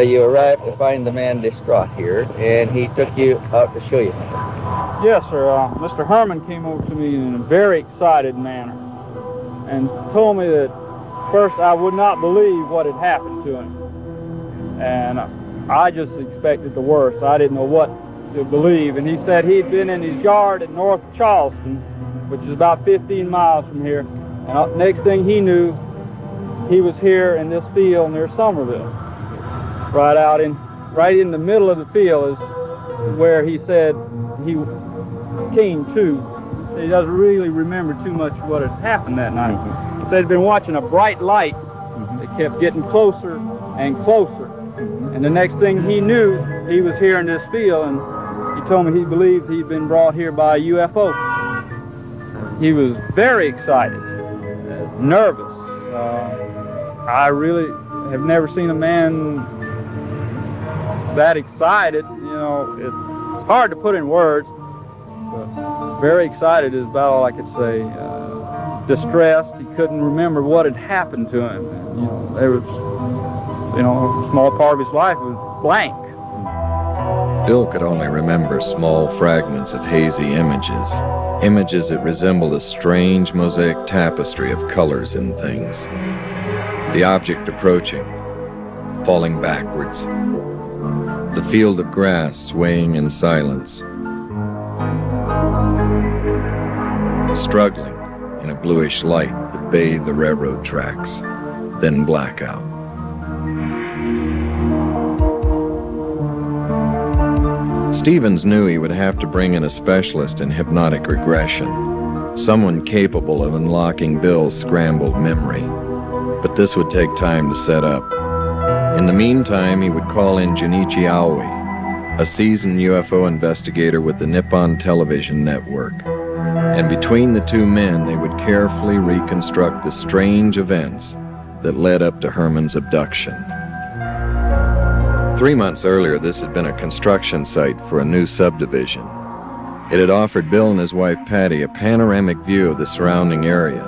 You arrived to find the man distraught here, and he took you out to show you something. Yes, sir. Mr. Herrmann came over to me in a very excited manner and told me that first I would not believe what had happened to him. And I just expected the worst. I didn't know what to believe. And he said he'd been in his yard at North Charleston, which is about 15 miles from here. And next thing he knew, he was here in this field near Somerville. Right in the middle of the field is where he said he came to. He doesn't really remember too much what had happened that night. He said he'd been watching a bright light that kept getting closer and closer. And the next thing he knew, he was here in this field, and he told me he believed he'd been brought here by a UFO. He was very excited, nervous. I really have never seen a man that excited. You know, it's hard to put in words, but very excited is about all I could say. Distressed, he couldn't remember what had happened to him. And, there was, a small part of his life was blank. Bill could only remember small fragments of hazy images that resembled a strange mosaic tapestry of colors and things. The object approaching, falling backwards. The field of grass swaying in silence. Struggling in a bluish light that bathed the railroad tracks, then blackout. Stevens knew he would have to bring in a specialist in hypnotic regression, someone capable of unlocking Bill's scrambled memory. But this would take time to set up. In the meantime, he would call in Junichi Aoi, a seasoned UFO investigator with the Nippon Television Network. And between the two men, they would carefully reconstruct the strange events that led up to Herrmann's abduction. 3 months earlier, this had been a construction site for a new subdivision. It had offered Bill and his wife Patty a panoramic view of the surrounding area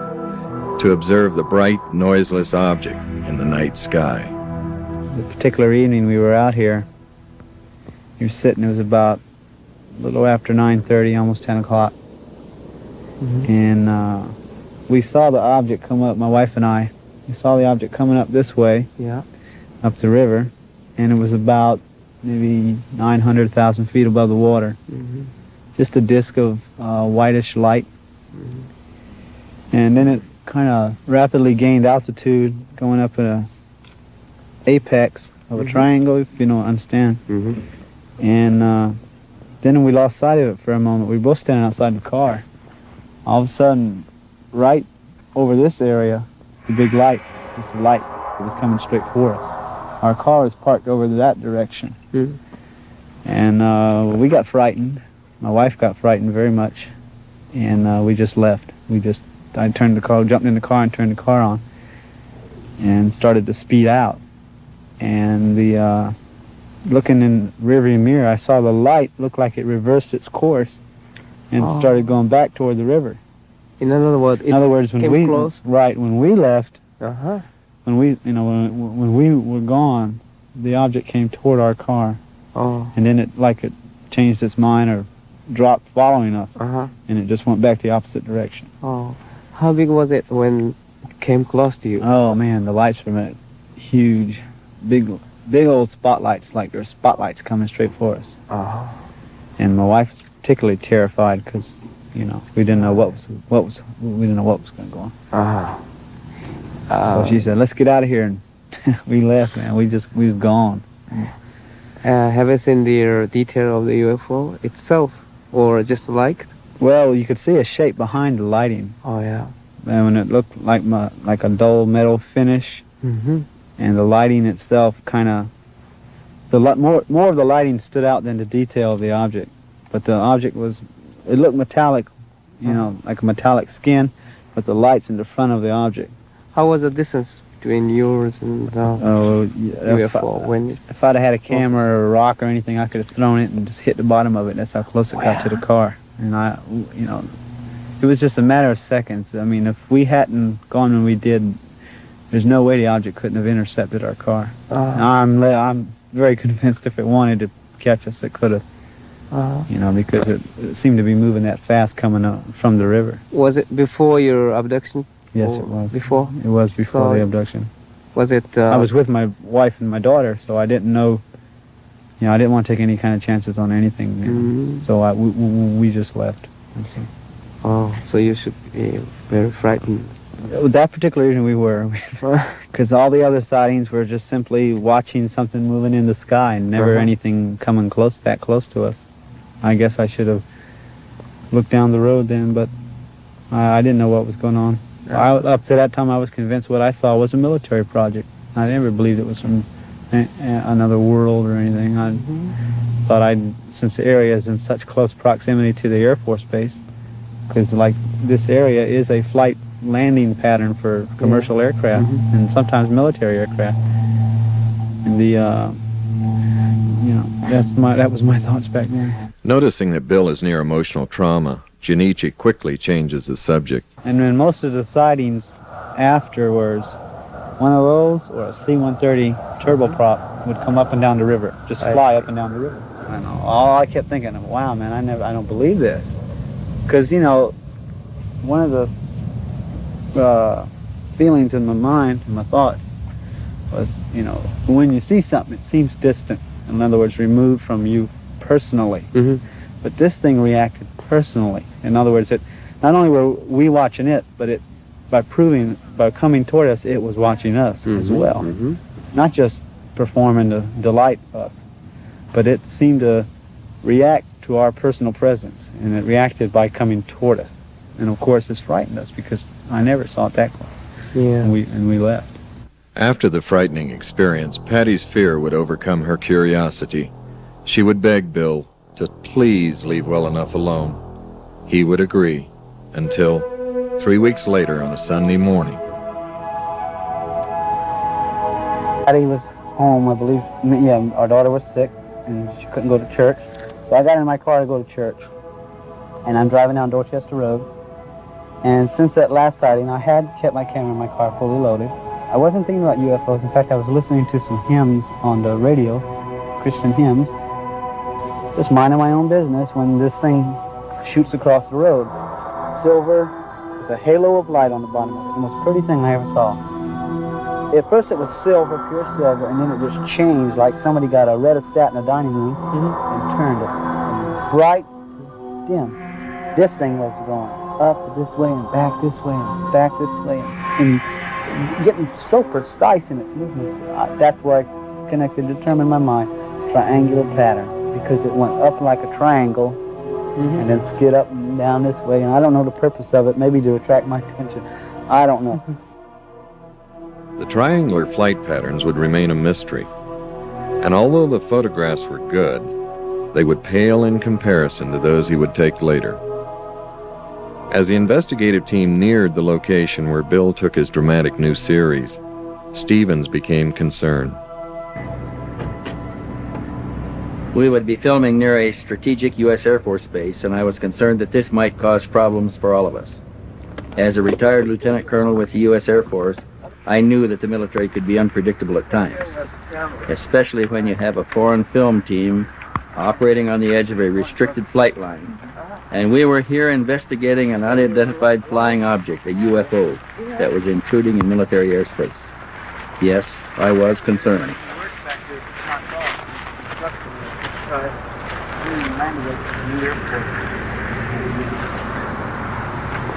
to observe the bright, noiseless object in the night sky. The particular evening we were out here, we were sitting, it was about a little after 9:30, almost 10 o'clock. And we saw the object come up, my wife and I. We saw the object coming up this way, up the river, and it was about maybe 900,000 feet above the water. Just a disc of whitish light. And then it kind of rapidly gained altitude, going up at a apex of a triangle, if you don't understand. And then we lost sight of it for a moment. We were both standing outside the car. All of a sudden, right over this area, the big light, just a light that was coming straight for us. Our car was parked over that direction. Mm. And we got frightened. My wife got frightened very much. And we just left. I turned the car, jumped in the car and turned the car on and started to speed out. And looking in the rearview mirror, I saw the light look like it reversed its course and started going back toward the river. In other words, when we close. when we left, Uh-huh. when we were gone, the object came toward our car, Oh. and then it changed its mind or dropped following us, Uh-huh. and it just went back the opposite direction. Oh. How big was it when it came close to you? Oh man, the lights from it, huge, big old spotlights, like there's spotlights coming straight for us. Oh. And my wife was particularly terrified because, we didn't know what was going to go on. Uh-huh. So she said, "Let's get out of here," and we left. Man, we was gone. Have you seen the detail of the UFO itself, or just like? Well, you could see a shape behind the lighting, Oh yeah. and when it looked like a dull metal finish, Mm-hmm. and the lighting itself kind of more of the lighting stood out than the detail of the object. But the object it looked metallic, like a metallic skin, but the light's in the front of the object. How was the distance between yours and the UFO when? If I'd have had a camera or a rock or anything, I could have thrown it and just hit the bottom of it. That's how close it got to the car. And it was just a matter of seconds. I mean, if we hadn't gone when we did, there's no way the object couldn't have intercepted our car. I'm very convinced if it wanted to catch us, it could have. Because it seemed to be moving that fast coming up from the river. Was it before your abduction? Yes, Or it was. Before? It was before So the abduction. Was it? I was with my wife and my daughter, so I didn't know. I didn't want to take any kind of chances on anything. Mm. So we just left. And so, So you should be very frightened. with that particular reason, we were, because all the other sightings were just simply watching something moving in the sky, and never anything coming that close to us. I guess I should have looked down the road then, but I didn't know what was going on. Up to that time, I was convinced what I saw was a military project. I never believed it was from another world or anything. I thought since the area is in such close proximity to the Air Force Base, because this area is a flight landing pattern for commercial aircraft and sometimes military aircraft. And that was my thoughts back then. Noticing that Bill is near emotional trauma, Junichi quickly changes the subject. And then most of the sightings afterwards, one of those or a C-130 turboprop would come up and down the river, just fly up and down the river. And all I kept thinking, wow, man, I don't believe this. Because, one of the feelings in my mind, and my thoughts, was, when you see something, it seems distant. In other words, removed from you personally. Mm-hmm. But this thing reacted personally. In other words, not only were we watching it, but by coming toward us, it was watching us as well. Mm-hmm. Not just performing to delight us, but it seemed to react to our personal presence, and it reacted by coming toward us. And of course, this frightened us because I never saw it that close. Yeah. And we left. After the frightening experience, Patty's fear would overcome her curiosity. She would beg Bill to please leave well enough alone. He would agree, until 3 weeks later on a Sunday morning. Patty was home, I believe. Yeah, our daughter was sick, and she couldn't go to church. So I got in my car to go to church, and I'm driving down Dorchester Road. And since that last sighting, I had kept my camera in my car fully loaded. I wasn't thinking about UFOs. In fact, I was listening to some hymns on the radio, Christian hymns, just minding my own business when this thing shoots across the road. Silver with a halo of light on the bottom of it. The most pretty thing I ever saw. At first it was silver, pure silver, and then it just changed like somebody got a rheostat in a dining room and turned it from bright to dim. This thing was going up this way and back this way and back this way and getting so precise in its movements. That's where I connected, determined in my mind, triangular patterns, because it went up like a triangle and then skid up and down this way. And I don't know the purpose of it, maybe to attract my attention. I don't know. The triangular flight patterns would remain a mystery. And although the photographs were good, they would pale in comparison to those he would take later. As the investigative team neared the location where Bill took his dramatic new series, Stevens became concerned. We would be filming near a strategic U.S. Air Force base, and I was concerned that this might cause problems for all of us. As a retired lieutenant colonel with the U.S. Air Force, I knew that the military could be unpredictable at times, especially when you have a foreign film team operating on the edge of a restricted flight line. And we were here investigating an unidentified flying object, a UFO, that was intruding in military airspace. Yes, I was concerned.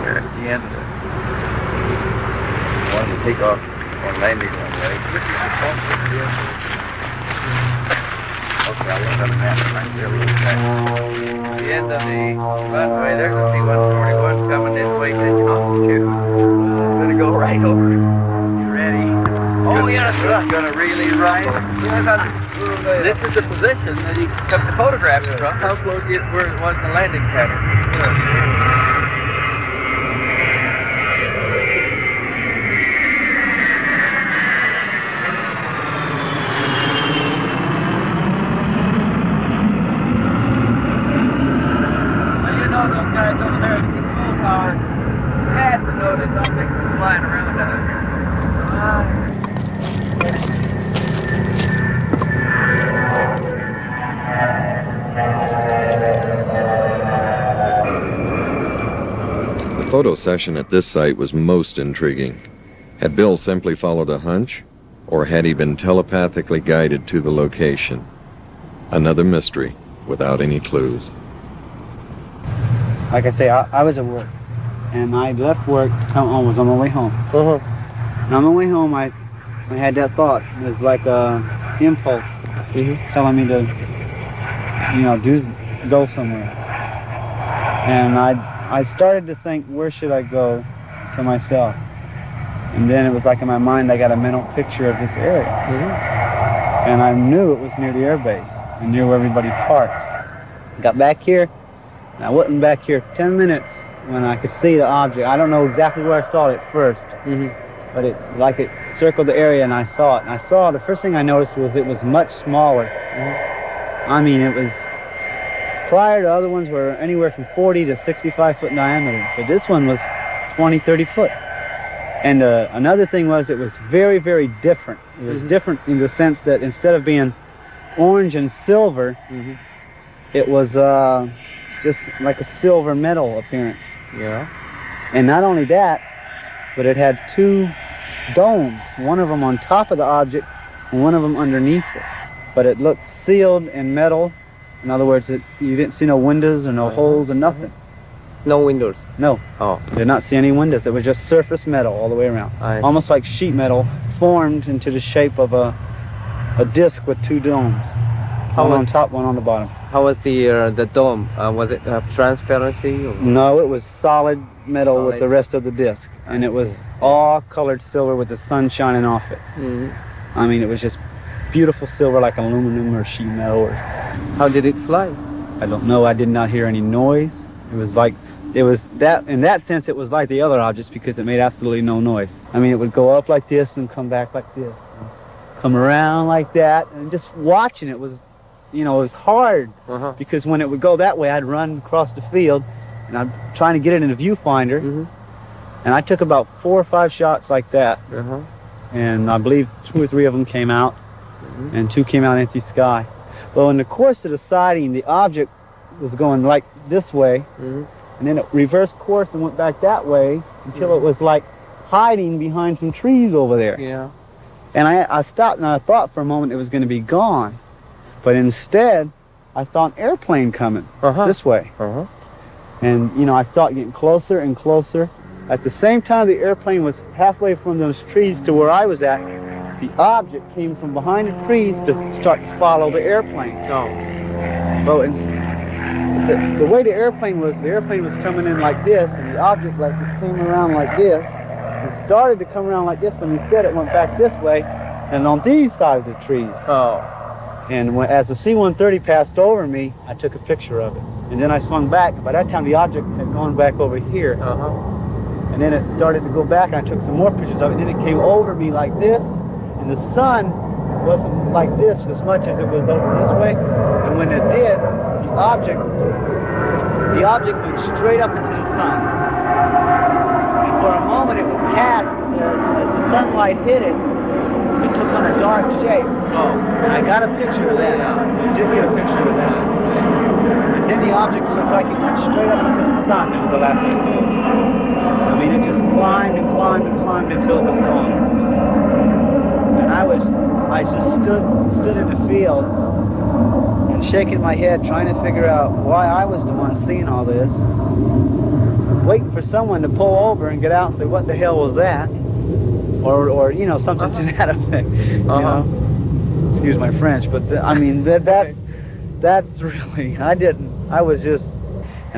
We're at the end of it. Wanted to take off and landing one way. Okay, I'll look on the map right there. The end of the runway, there's a C-141 coming this way to altitude. I'm gonna go right over. You ready? Oh yes, it's gonna really rise. This is the position that he took the photographs from. How close it was the landing pattern. The photo session at this site was most intriguing. Had Bill simply followed a hunch, or had he been telepathically guided to the location? Another mystery without any clues. Like I say, I was at work, and I left work, was on my way home. And on my way home, I had that thought. It was like a impulse telling me to, go somewhere. And I started to think, where should I go to myself? And then it was like in my mind, I got a mental picture of this area. And I knew it was near the air base, and near where everybody parks. Got back here, and I wasn't back here 10 minutes when I could see the object. I don't know exactly where I saw it at first, but it circled the area, and I saw it. And the first thing I noticed was it was much smaller. I mean, it was, prior to other ones were anywhere from 40 to 65 foot in diameter, but this one was 20, 30 foot. And another thing was, it was very, very different. It was different in the sense that instead of being orange and silver, it was just like a silver metal appearance. Yeah. And not only that, but it had two domes, one of them on top of the object and one of them underneath it. But it looked sealed in metal. In other words, you didn't see no windows or no holes or nothing. No windows? No. Oh. Did not see any windows. It was just surface metal all the way around. Almost like sheet metal formed into the shape of a disc with two domes. One on top, one on the bottom. How was the dome? Was it transparency? Or? No, it was solid metal with the rest of the disc. And it was all colored silver with the sun shining off it. I mean, it was just beautiful silver like aluminum or sheet metal. How did it fly? I don't know. I did not hear any noise. It was that, in that sense, it was like the other objects because it made absolutely no noise. I mean, it would go up like this and come back like this. Come around like that, and just watching it was, it was hard because when it would go that way, I'd run across the field and I'm trying to get it in a viewfinder. And I took about 4 or 5 shots like that. And I believe 2 or 3 of them came out and 2 came out empty sky. Well, in the course of the sighting, the object was going like this way, and then it reversed course and went back that way until it was like hiding behind some trees over there. Yeah. And I stopped and I thought for a moment it was going to be gone. But instead, I saw an airplane coming this way. And, I saw it getting closer and closer. At the same time the airplane was halfway from those trees to where I was at, the object came from behind the trees to start to follow the airplane. So The way the airplane was coming in like this, and the object like came around like this. It started to come around like this, but instead it went back this way, and on these sides of the trees. Oh. And as the C-130 passed over me, I took a picture of it. And then I swung back. By that time, the object had gone back over here. And then it started to go back, and I took some more pictures of it. And then it came over me like this, and the sun wasn't like this as much as it was over this way. And when it did, the object went straight up into the sun. And for a moment, it was cast as the sunlight hit it. It took on a dark shape. And I got a picture of that. I did get a picture of that. And then the object looked like it went straight up into the sun. That was the last I saw it. I mean, it just climbed and climbed and climbed until it was gone. And I just stood in the field and shaking my head, trying to figure out why I was the one seeing all this, waiting for someone to pull over and get out and say, what the hell was that? Or you know, something to that effect. You know? Excuse my French, but I mean, that's really, I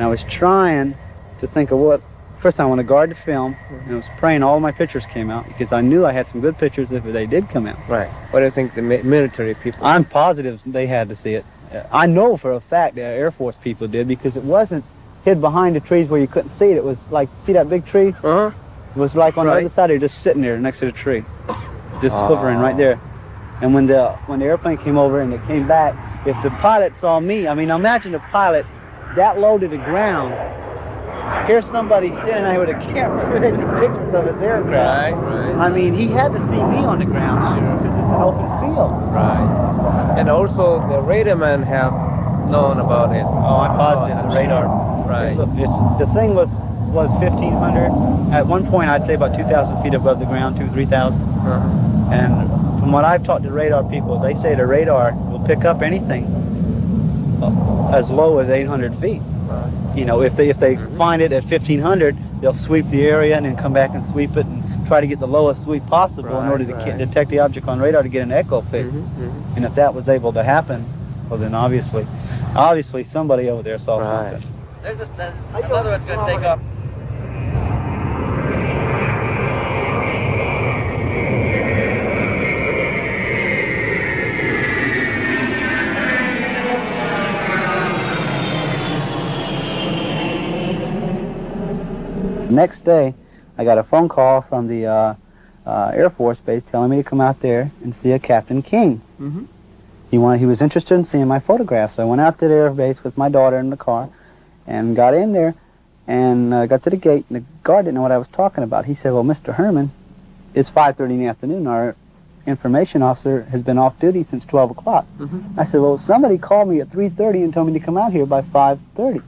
was trying to think of what, first I want to guard the film, and I was praying all my pictures came out, because I knew I had some good pictures if they did come out. Right. What do you think the military people? I'm positive they had to see it. I know for a fact that Air Force people did, because it wasn't hid behind the trees where you couldn't see it. It was like, see that big tree? It was like on the other side, they were just sitting there next to the tree, just hovering right there. And when the airplane came over and it came back, if the pilot saw me, I mean, imagine a pilot that low to the ground, here's somebody standing there with a camera taking pictures of his aircraft. Right. I mean, he had to see me on the ground, because it's an open field. Right. And also the radarman have known about it. Oh, I'm positive the radar. Right. Look, the thing was 1,500. At one point, I'd say about 2,000 feet above the ground, 2,000, 3,000. And from what I've talked to radar people, they say the radar will pick up anything as low as 800 feet. You know, if they find it at 1,500, they'll sweep the area and then come back and sweep it and try to get the lowest sweep possible in order to detect the object on radar to get an echo fix. And if that was able to happen, well then obviously somebody over there saw something. There's another one's going to take off. Next day, I got a phone call from the Air Force Base telling me to come out there and see a Captain King. He was interested in seeing my photographs. So I went out to the Air Base with my daughter in the car and got in there and got to the gate, and the guard didn't know what I was talking about. He said, well, Mr. Herrmann, it's 5:30 in the afternoon. Our information officer has been off duty since 12 o'clock. I said, well, somebody called me at 3:30 and told me to come out here by 5:30.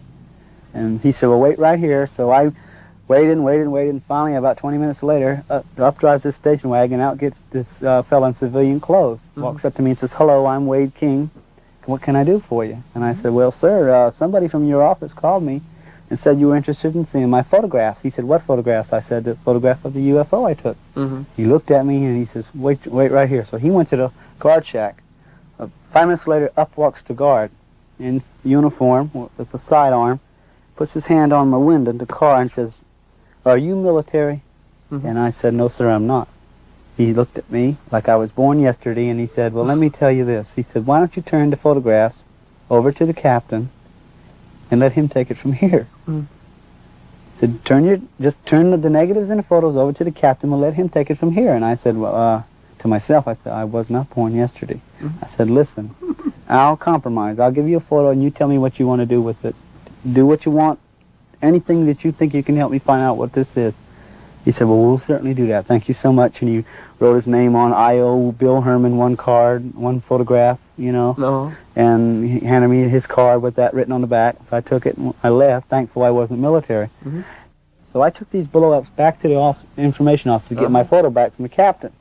And he said, well, wait right here. So I waited, and finally, about 20 minutes later, up drives this station wagon, out gets this fellow in civilian clothes, walks up to me and says, hello, I'm Wade King. What can I do for you? And I said, well, sir, somebody from your office called me and said you were interested in seeing my photographs. He said, what photographs? I said, the photograph of the UFO I took. He looked at me and he says, wait right here. So he went to the guard shack. 5 minutes later, up walks the guard in uniform with a sidearm, puts his hand on my window in the car and says, are you military? And I said, no, sir, I'm not. He looked at me like I was born yesterday, and he said, well, let me tell you this. He said, why don't you turn the photographs over to the captain and let him take it from here? He said, just turn the negatives and the photos over to the captain and let him take it from here. And I said, well, to myself, I said, I was not born yesterday. I said, listen, I'll compromise. I'll give you a photo, and you tell me what you want to do with it. Do what you want. Anything that you think you can help me find out what this is. He said, well, we'll certainly do that. Thank you so much. And he wrote his name on I.O. Bill Herrmann, one card, one photograph, you know. And he handed me his card with that written on the back. So I took it and I left. Thankful I wasn't military. So I took these blow-ups back to the information office to get my photo back from the captain.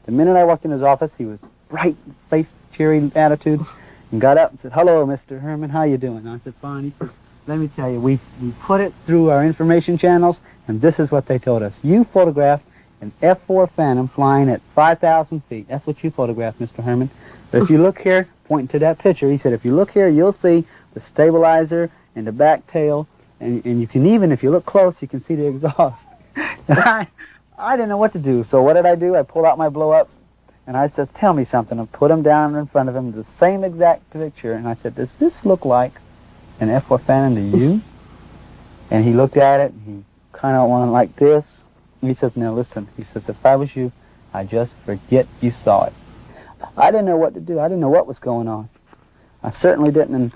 The minute I walked in his office, he was bright face, cheery attitude, and got up and said, hello, Mr. Herrmann, how you doing? And I said, fine. He said, let me tell you, we put it through our information channels, and this is what they told us. You photographed an F-4 Phantom flying at 5,000 feet. That's what you photographed, Mr. Herrmann. But if you look here, pointing to that picture, he said, if you look here, you'll see the stabilizer and the back tail, and you can even, if you look close, you can see the exhaust. And I didn't know what to do, so what did I do? I pulled out my blow-ups, and I said, tell me something. I put them down in front of him, the same exact picture, and I said, does this look like an F-4 Phantom to you? And he looked at it, and he kind of went like this. And he says, now listen, he says, if I was you, I'd just forget you saw it. I didn't know what to do. I didn't know what was going on. I certainly didn't. And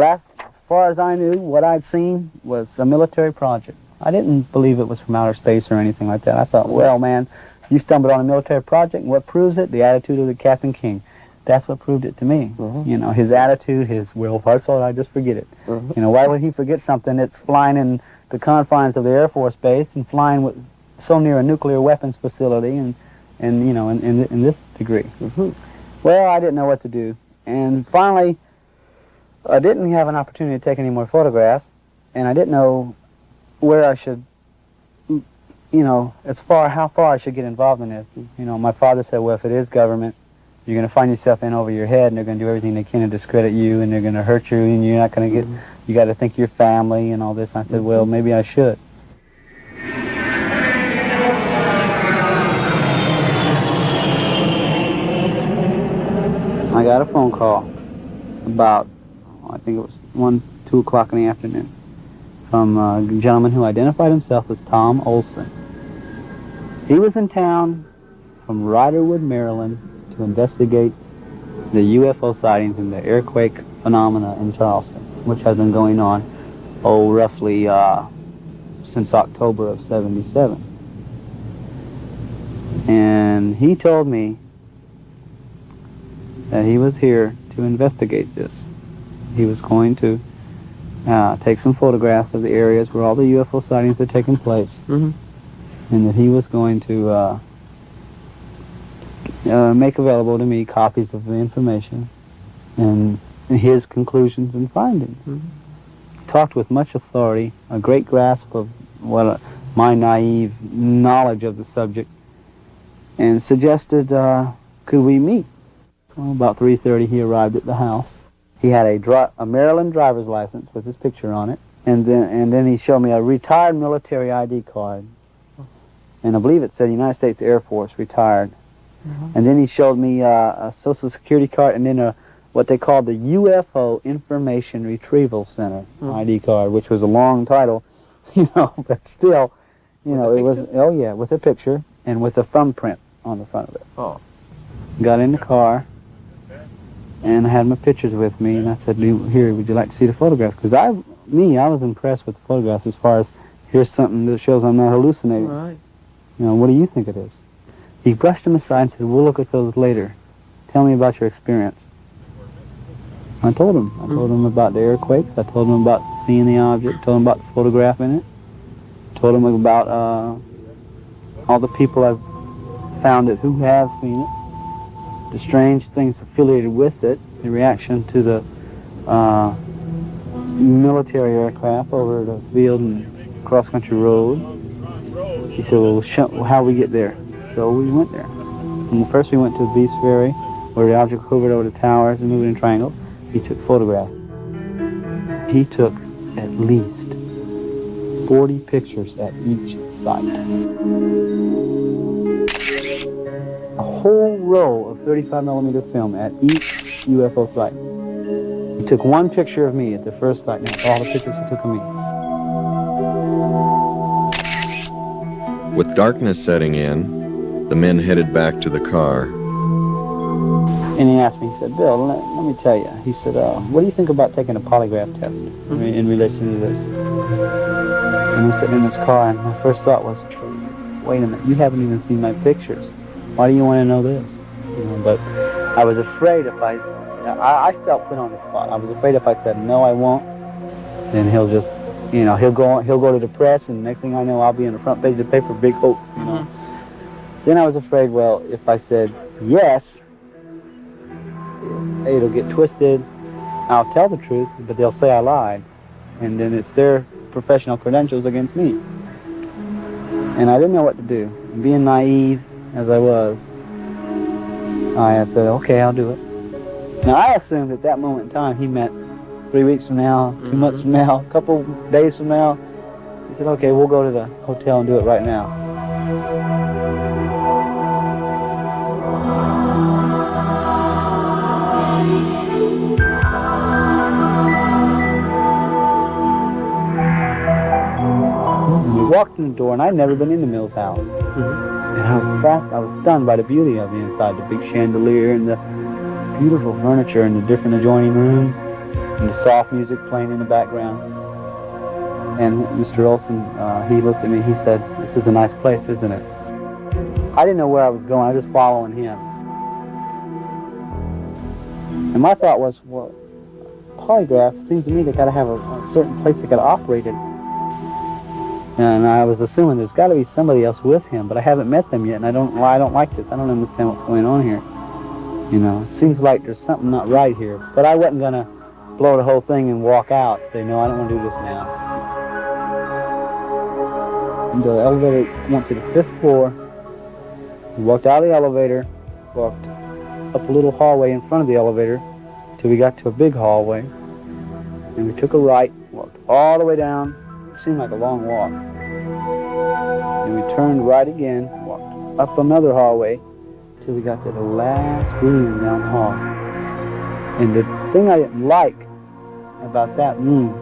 as far as I knew, what I'd seen was a military project. I didn't believe it was from outer space or anything like that. I thought, well, man, you stumbled on a military project, and what proves it? The attitude of the Captain King. That's what proved it to me. You know, his attitude, well, if I saw it, I'd just forget it. You know, why would he forget something that's flying in the confines of the Air Force Base and flying so near a nuclear weapons facility and you know, in this degree? Well, I didn't know what to do. And finally, I didn't have an opportunity to take any more photographs, and I didn't know where I should, you know, how far I should get involved in this. You know, my father said, well, if it is government, you're going to find yourself in over your head, and they're going to do everything they can to discredit you, and they're going to hurt you, and you're not going to get, you got to think your family and all this. And I said, well, maybe I should. I got a phone call about, I think it was 2 o'clock in the afternoon, from a gentleman who identified himself as Tom Olson. He was in town from Riderwood, Maryland, to investigate the UFO sightings and the earthquake phenomena in Charleston, which has been going on, roughly since October of '77. And he told me that he was here to investigate this. He was going to take some photographs of the areas where all the UFO sightings had taken place, and that he was going to make available to me copies of the information and his conclusions and findings. Talked with much authority, a great grasp of my naive knowledge of the subject, and suggested, could we meet? Well, about 3:30 he arrived at the house. He had a Maryland driver's license with his picture on it, and then he showed me a retired military ID card, and I believe it said United States Air Force, retired. And then he showed me a Social Security card, and then what they called the UFO Information Retrieval Center ID card, which was a long title, you know, but still, you know, it was, oh yeah, with a picture and with a thumbprint on the front of it. Got in the car, and I had my pictures with me, and I said, here, would you like to see the photographs? Because I was impressed with the photographs as far as, here's something that shows I'm not hallucinating. Right. You know, what do you think it is? He brushed them aside and said, we'll look at those later. Tell me about your experience. I told him. I told him about the earthquakes. I told him about seeing the object. Told him about the photograph in it. Told him about all the people I've found it who have seen it. The strange things affiliated with it. The reaction to the military aircraft over the field and cross-country road. He said, well, how we get there? So we went there. And first we went to Beast Ferry, where the object hovered over the towers and moved in triangles. He took photographs. He took at least 40 pictures at each site. A whole roll of 35mm film at each UFO site. He took one picture of me at the first site, and that's all the pictures he took of me. With darkness setting in, the men headed back to the car. And he asked me, he said, Bill, let me tell you. He said, what do you think about taking a polygraph test in relation to this? And we're sitting in this car, and my first thought was, wait a minute, you haven't even seen my pictures. Why do you want to know this? You know, but I was afraid if I felt put on the spot. I was afraid if I said, no, I won't, then he'll just, you know, he'll go to the press, and next thing I know, I'll be on the front page of the paper, big hoax, you know. Then I was afraid, well, if I said yes, it'll get twisted. I'll tell the truth, but they'll say I lied. And then it's their professional credentials against me. And I didn't know what to do. Being naive as I was, I said, okay, I'll do it. Now, I assumed at that moment in time he meant 3 weeks from now, 2 months from now, a couple days from now. He said, okay, we'll go to the hotel and do it right now. We walked in the door, and I'd never been in the Mills house. And I was stunned by the beauty of the inside, the big chandelier and the beautiful furniture and the different adjoining rooms and the soft music playing in the background. And Mr. Olson, he looked at me, he said, this is a nice place, isn't it? I didn't know where I was going, I was just following him. And my thought was, well, polygraph, seems to me they gotta have a certain place they gotta operate it. And I was assuming there's got to be somebody else with him, but I haven't met them yet, and I don't like this. I don't understand what's going on here. You know, it seems like there's something not right here. But I wasn't going to blow the whole thing and walk out and say, no, I don't want to do this now. And the elevator went to the 5th floor. We walked out of the elevator, walked up a little hallway in front of the elevator till we got to a big hallway. And we took a right, walked all the way down. It seemed like a long walk. And we turned right again, walked up another hallway till we got to the last room down the hall. And the thing I didn't like about that room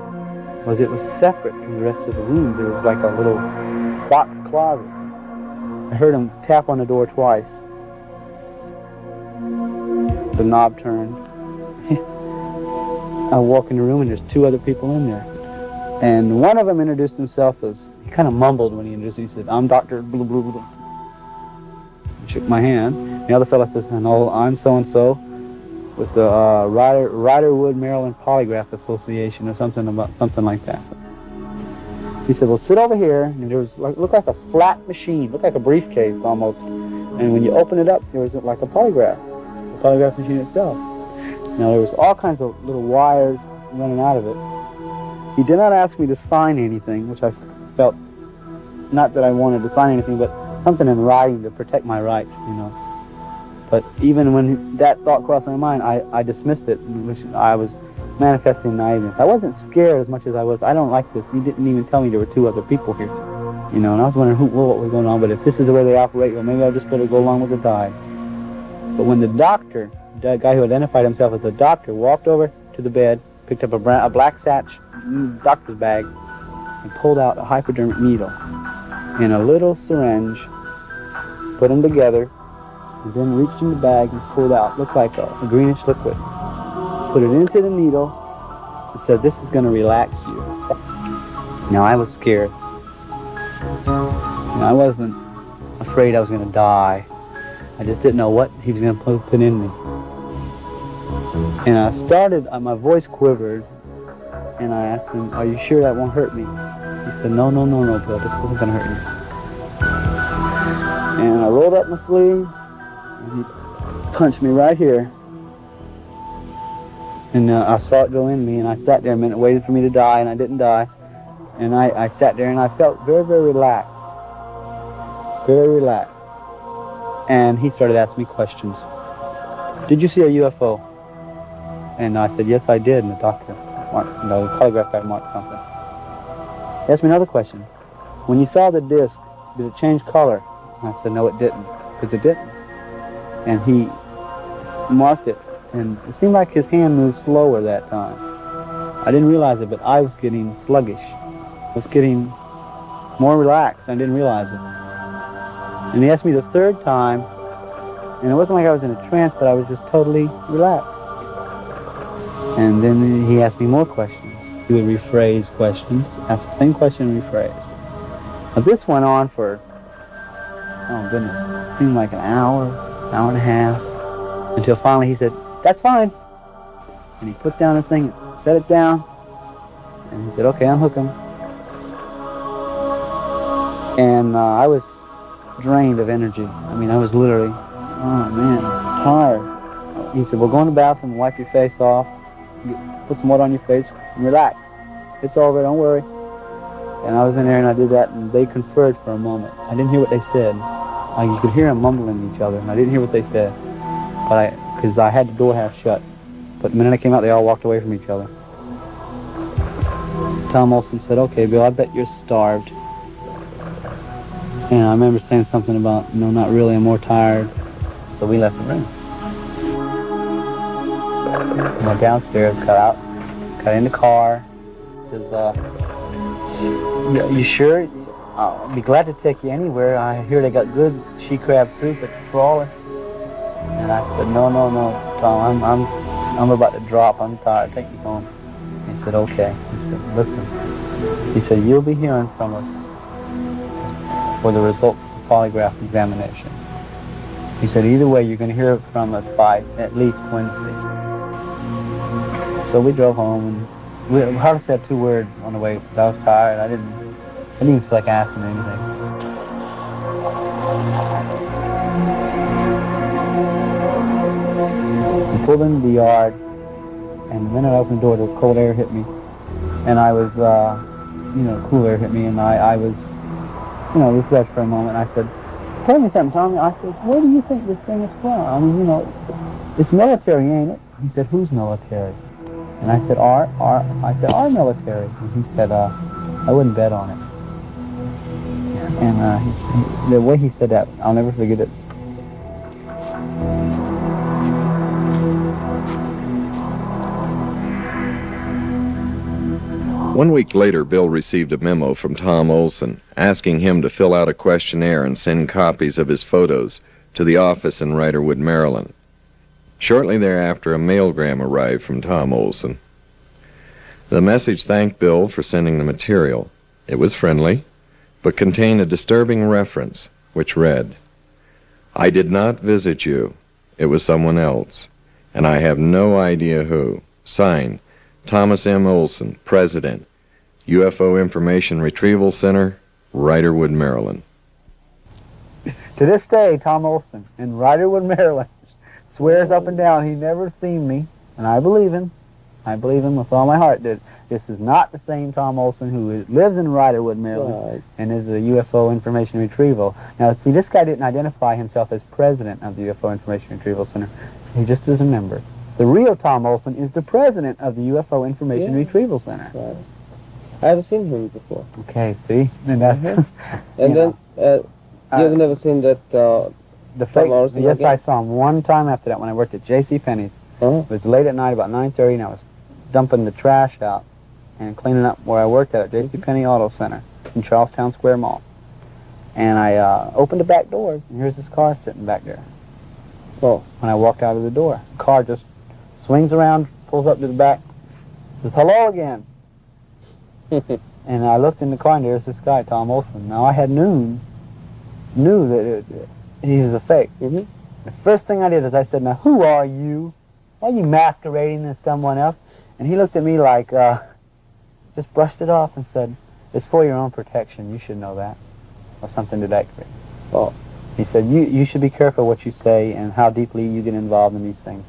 was it was separate from the rest of the room. There was like a little box closet. I heard him tap on the door twice. The knob turned. I walk in the room and there's 2 other people in there. And one of them introduced himself as, he kind of mumbled when he introduced himself. He said, I'm Dr. Blah, blah, blah. He shook my hand. The other fellow says, no, I'm so-and-so with the Riderwood, Maryland Polygraph Association or something like that. He said, well, sit over here. And there was, looked like a flat machine, looked like a briefcase almost. And when you open it up, there was like a polygraph machine itself. Now, there was all kinds of little wires running out of it. He did not ask me to sign anything, which I felt, not that I wanted to sign anything, but something in writing to protect my rights, you know. But even when that thought crossed my mind, I dismissed it, which I was manifesting naiveness. I wasn't scared as much as I was, I don't like this. You didn't even tell me there were 2 other people here, you know, and I was wondering what was going on. But if this is the way they operate, well, maybe I just better go along with the die. But when the doctor, the guy who identified himself as a doctor, walked over to the bed, picked up a black satch doctor's bag and pulled out a hypodermic needle and a little syringe, put them together, and then reached in the bag and pulled out, looked like a greenish liquid, put it into the needle and said, this is going to relax you. Now I was scared. And I wasn't afraid I was going to die. I just didn't know what he was going to put in me. And I started, my voice quivered, and I asked him, are you sure that won't hurt me? He said, no, Bill, this isn't going to hurt you. And I rolled up my sleeve, and he punched me right here. And I saw it go in me, and I sat there a minute, waited for me to die, and I didn't die. And I sat there, and I felt very, very relaxed. Very relaxed. And he started asking me questions. Did you see a UFO? And I said, yes, I did. And the doctor, the polygraph guy marked something. He asked me another question. When you saw the disc, did it change color? And I said, no, it didn't, because it didn't. And he marked it, and it seemed like his hand moved slower that time. I didn't realize it, but I was getting sluggish. I was getting more relaxed. I didn't realize it. And he asked me the 3rd time, and it wasn't like I was in a trance, but I was just totally relaxed. And then he asked me more questions. He would rephrase questions, ask the same question rephrased. Now this went on for, oh goodness, it seemed like an hour and a half, until finally he said, that's fine. And he put down the thing, set it down, and he said, okay, unhook him. And I was drained of energy. I mean, I was literally, oh man, I'm so tired. He said, well, go in the bathroom, wipe your face off, put some water on your face, and relax. It's over, don't worry. And I was in there and I did that, and they conferred for a moment. I didn't hear what they said. You could hear them mumbling each other, and I didn't hear what they said, because I had the door half shut. But the minute I came out, they all walked away from each other. Tom Olson said, "Okay, Bill, I bet you're starved." And I remember saying something about, "No, not really, I'm more tired." So we left the room. Went downstairs, got in the car. Says, "You sure? I'll be glad to take you anywhere. I hear they got good she crab soup at the trawler." And I said, "No, Tom, I'm about to drop. I'm tired. Take me home." He said, "Okay." He said, "Listen." He said, "You'll be hearing from us for the results of the polygraph examination." He said, "Either way, you're going to hear from us by at least Wednesday." So we drove home, and we hardly said 2 words on the way because I was tired. I didn't even feel like asking anything. We pulled into the yard, and the minute I opened the door, the cold air hit me, and I was, cool air hit me, and I was, refreshed for a moment. I said, "Tell me something, Tommy." I said, "Where do you think this thing is from? I mean, it's military, ain't it?" He said, "Who's military?" And I said, our military. And he said, "I wouldn't bet on it." And the way he said that, I'll never forget it. One week later, Bill received a memo from Tom Olson asking him to fill out a questionnaire and send copies of his photos to the office in Riderwood, Maryland. Shortly thereafter, a mailgram arrived from Tom Olson. The message thanked Bill for sending the material. It was friendly, but contained a disturbing reference, which read, "I did not visit you. It was someone else, and I have no idea who. Signed, Thomas M. Olson, President, UFO Information Retrieval Center, Riderwood, Maryland." To this day, Tom Olson in Riderwood, Maryland, swears up and down he never seen me, and I believe him. I believe him with all my heart. That this is not the same Tom Olson who lives in Riderwood, Maryland, and is a UFO Information Retrieval. Now, see, this guy didn't identify himself as president of the UFO Information Retrieval Center. He just is a member. The real Tom Olson is the president of the UFO Information Retrieval Center. Right. I haven't seen him before. Okay, see? And that's... And then, you've never seen that... the fake, Tom Olson yes, again? I saw him one time after that when I worked at J.C. Penney's. It was late at night, about 9:30, and I was dumping the trash out and cleaning up where I worked at J.C. Penney Auto Center in Charlestown Square Mall. And I opened the back doors, and here's this car sitting back there. Oh. When I walked out of the door, the car just swings around, pulls up to the back, says, "Hello again." And I looked in the car, and there's this guy, Tom Olson. Now, I had knew that he was a fake. The first thing I did is I said, "Now, who are you? Why are you masquerading as someone else?" And he looked at me like, just brushed it off and said, "It's for your own protection. You should know that." Or something to that degree. Oh. He said, you should be careful what you say and how deeply you get involved in these things.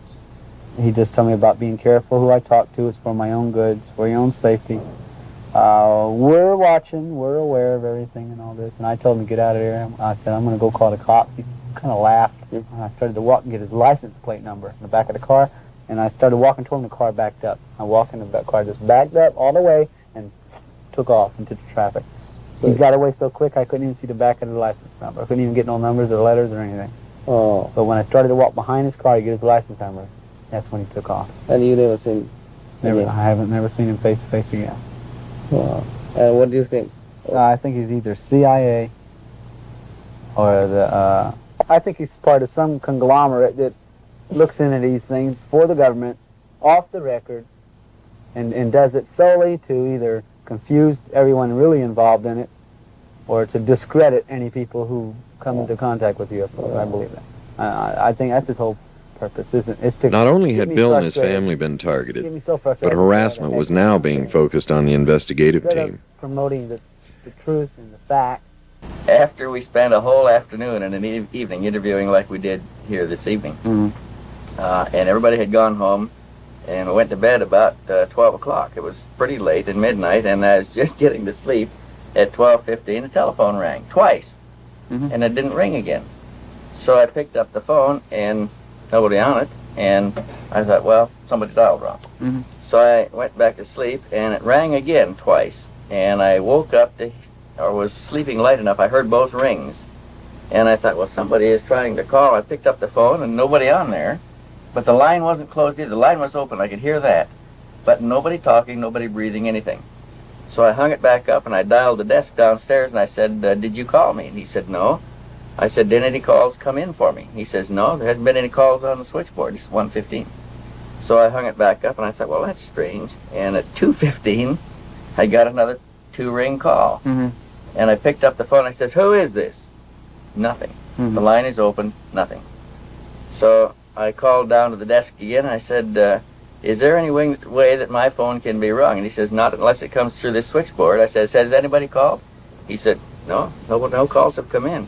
He just told me about being careful who I talk to. It's for my own good. It's for your own safety. We're watching. We're aware of everything and all this. And I told him to get out of there. I said, "I'm going to go call the cops." He kind of laughed. And I started to walk and get his license plate number in the back of the car. And I started walking toward him. The car backed up. I walked in, the car just backed up all the way and took off into the traffic. He got away so quick I couldn't even see the back of the license number. I couldn't even get no numbers or letters or anything. Oh. But when I started to walk behind his car to get his license number, that's when he took off. And you never seen him? I haven't never seen him face to face again. Wow. And what do you think? I think he's either CIA or I think he's part of some conglomerate that looks into these things for the government, off the record, and does it solely to either confuse everyone really involved in it or to discredit any people who come into contact with UFOs. I believe that. I think that's his whole purpose, isn't it? It's to Not only had get me Bill and his frustrated. family been Get targeted, me so but frustrated. harassment was now being focused on the investigative Instead of team. promoting the truth and the facts. After we spent a whole afternoon and an evening interviewing like we did here this evening, and everybody had gone home, and we went to bed about 12 o'clock. It was pretty late at midnight, and I was just getting to sleep at 12:15. The telephone rang twice, and it didn't ring again. So I picked up the phone, and nobody on it. And I thought, well, somebody dialed wrong. Mm-hmm. So I went back to sleep, and it rang again twice. And I woke up, or was sleeping light enough, I heard both rings. And I thought, well, somebody is trying to call. I picked up the phone, and nobody on there. But the line wasn't closed either. The line was open. I could hear that. But nobody talking, nobody breathing, anything. So I hung it back up, and I dialed the desk downstairs, and I said, did you call me? And he said, no. I said, did any calls come in for me? He says, no, there hasn't been any calls on the switchboard. It's 1:15. So I hung it back up, and I thought, well, that's strange. And at 2:15, I got another 2-ring call. Mm-hmm. And I picked up the phone. I says, who is this? Nothing. Mm-hmm. The line is open, nothing. So I called down to the desk again, and I said, is there any way that my phone can be rung? And he says, not unless it comes through this switchboard. I said, has anybody called? He said, no calls have come in.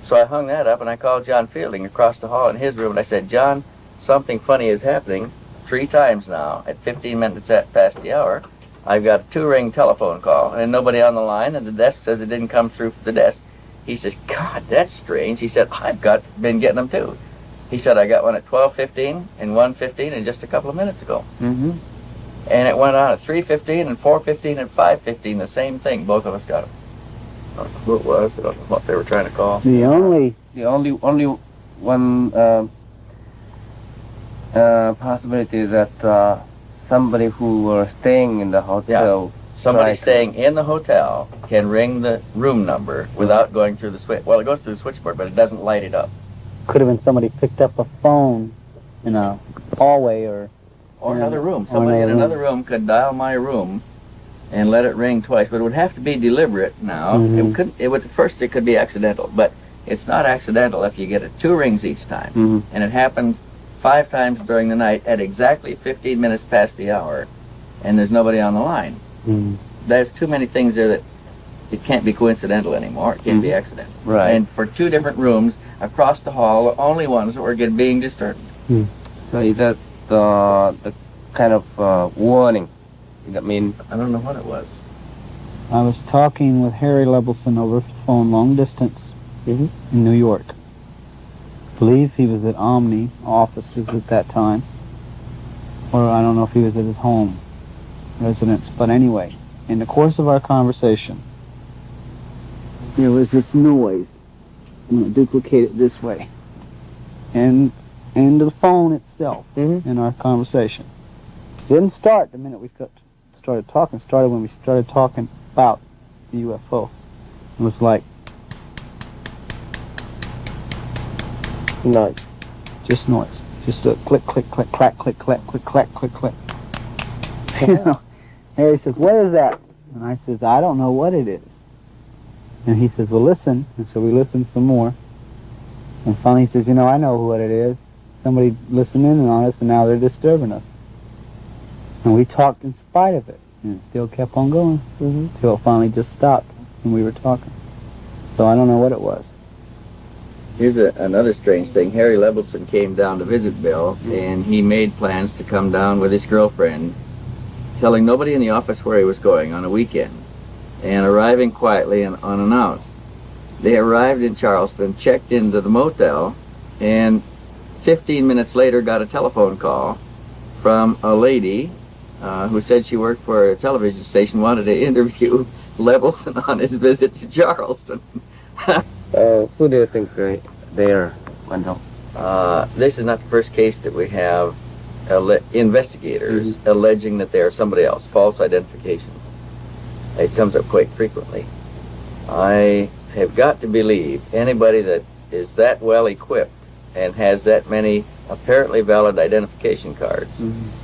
So I hung that up, and I called John Fielding across the hall in his room, and I said, John, something funny is happening 3 times now at 15 minutes past the hour. I've got a 2-ring telephone call, and nobody on the line, and the desk says it didn't come through the desk. He says, God, that's strange. He said, I've been getting them too. He said, I got one at 12:15 and 1:15 and just a couple of minutes ago. Mm-hmm. And it went on at 3:15 and 4:15 and 5:15, the same thing. Both of us got them. I don't know who it was. I don't know what they were trying to call. The only one possibility is that somebody who were staying in the hotel. Somebody staying in the hotel can ring the room number without going through the switch. Well, it goes through the switchboard, but it doesn't light it up. Could have been somebody picked up a phone in a hallway or another room. Somebody in another room could dial my room and let it ring twice, but it would have to be deliberate now. Mhm. It would first it could be accidental, but it's not accidental if you get it 2 rings each time. Mm-hmm. And it happens 5 times during the night at exactly 15 minutes past the hour, and there's nobody on the line. Mm. There's too many things there that it can't be coincidental anymore. It can't be accidental. Right. And for 2 different rooms across the hall, the only ones that were being disturbed. So is that the kind of warning? I mean, I don't know what it was. I was talking with Harry Levelson over the phone, long distance, Mhm. in New York. I believe he was at Omni offices at that time, or I don't know if he was at his home residence. But anyway, in the course of our conversation, there was this noise. I'm going to duplicate it this way, and the phone itself Mhm. in our conversation. It didn't start the minute we started talking. It started when we started talking about the UFO. It was like noise. just noise, just a click, click, click, clack, click, clack, click, clack, click, click. You know, Harry says, "What is that?" And I says, "I don't know what it is." And he says, "Well, listen." And so we listened some more. And finally he says, "You know, I know what it is. Somebody listening on us, and now they're disturbing us." And we talked in spite of it, and it still kept on going until it finally just stopped, and we were talking. So I don't know what it was. Here's another strange thing. Harry Levelson came down to visit Bill, and he made plans to come down with his girlfriend, telling nobody in the office where he was going on a weekend, and arriving quietly and unannounced. They arrived in Charleston, checked into the motel, and 15 minutes later got a telephone call from a lady who said she worked for a television station, wanted to interview Levelson on his visit to Charleston. Who do you think they are, Wendell? This is not the first case that we have investigators alleging that they are somebody else, false identifications. It comes up quite frequently. I have got to believe anybody that is that well equipped and has that many apparently valid identification cards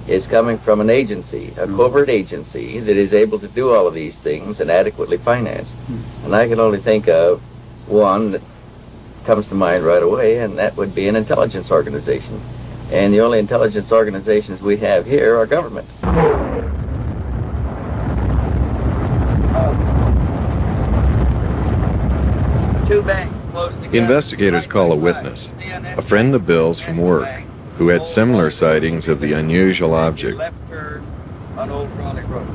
is coming from an agency, a covert agency that is able to do all of these things and adequately financed. And I can only think of one that comes to mind right away, and that would be an intelligence organization. And the only intelligence organizations we have here are government. Two banks close together. Investigators call a witness, a friend of Bill's from work, who had similar sightings of the unusual object. Left turn on Old Crawley Road.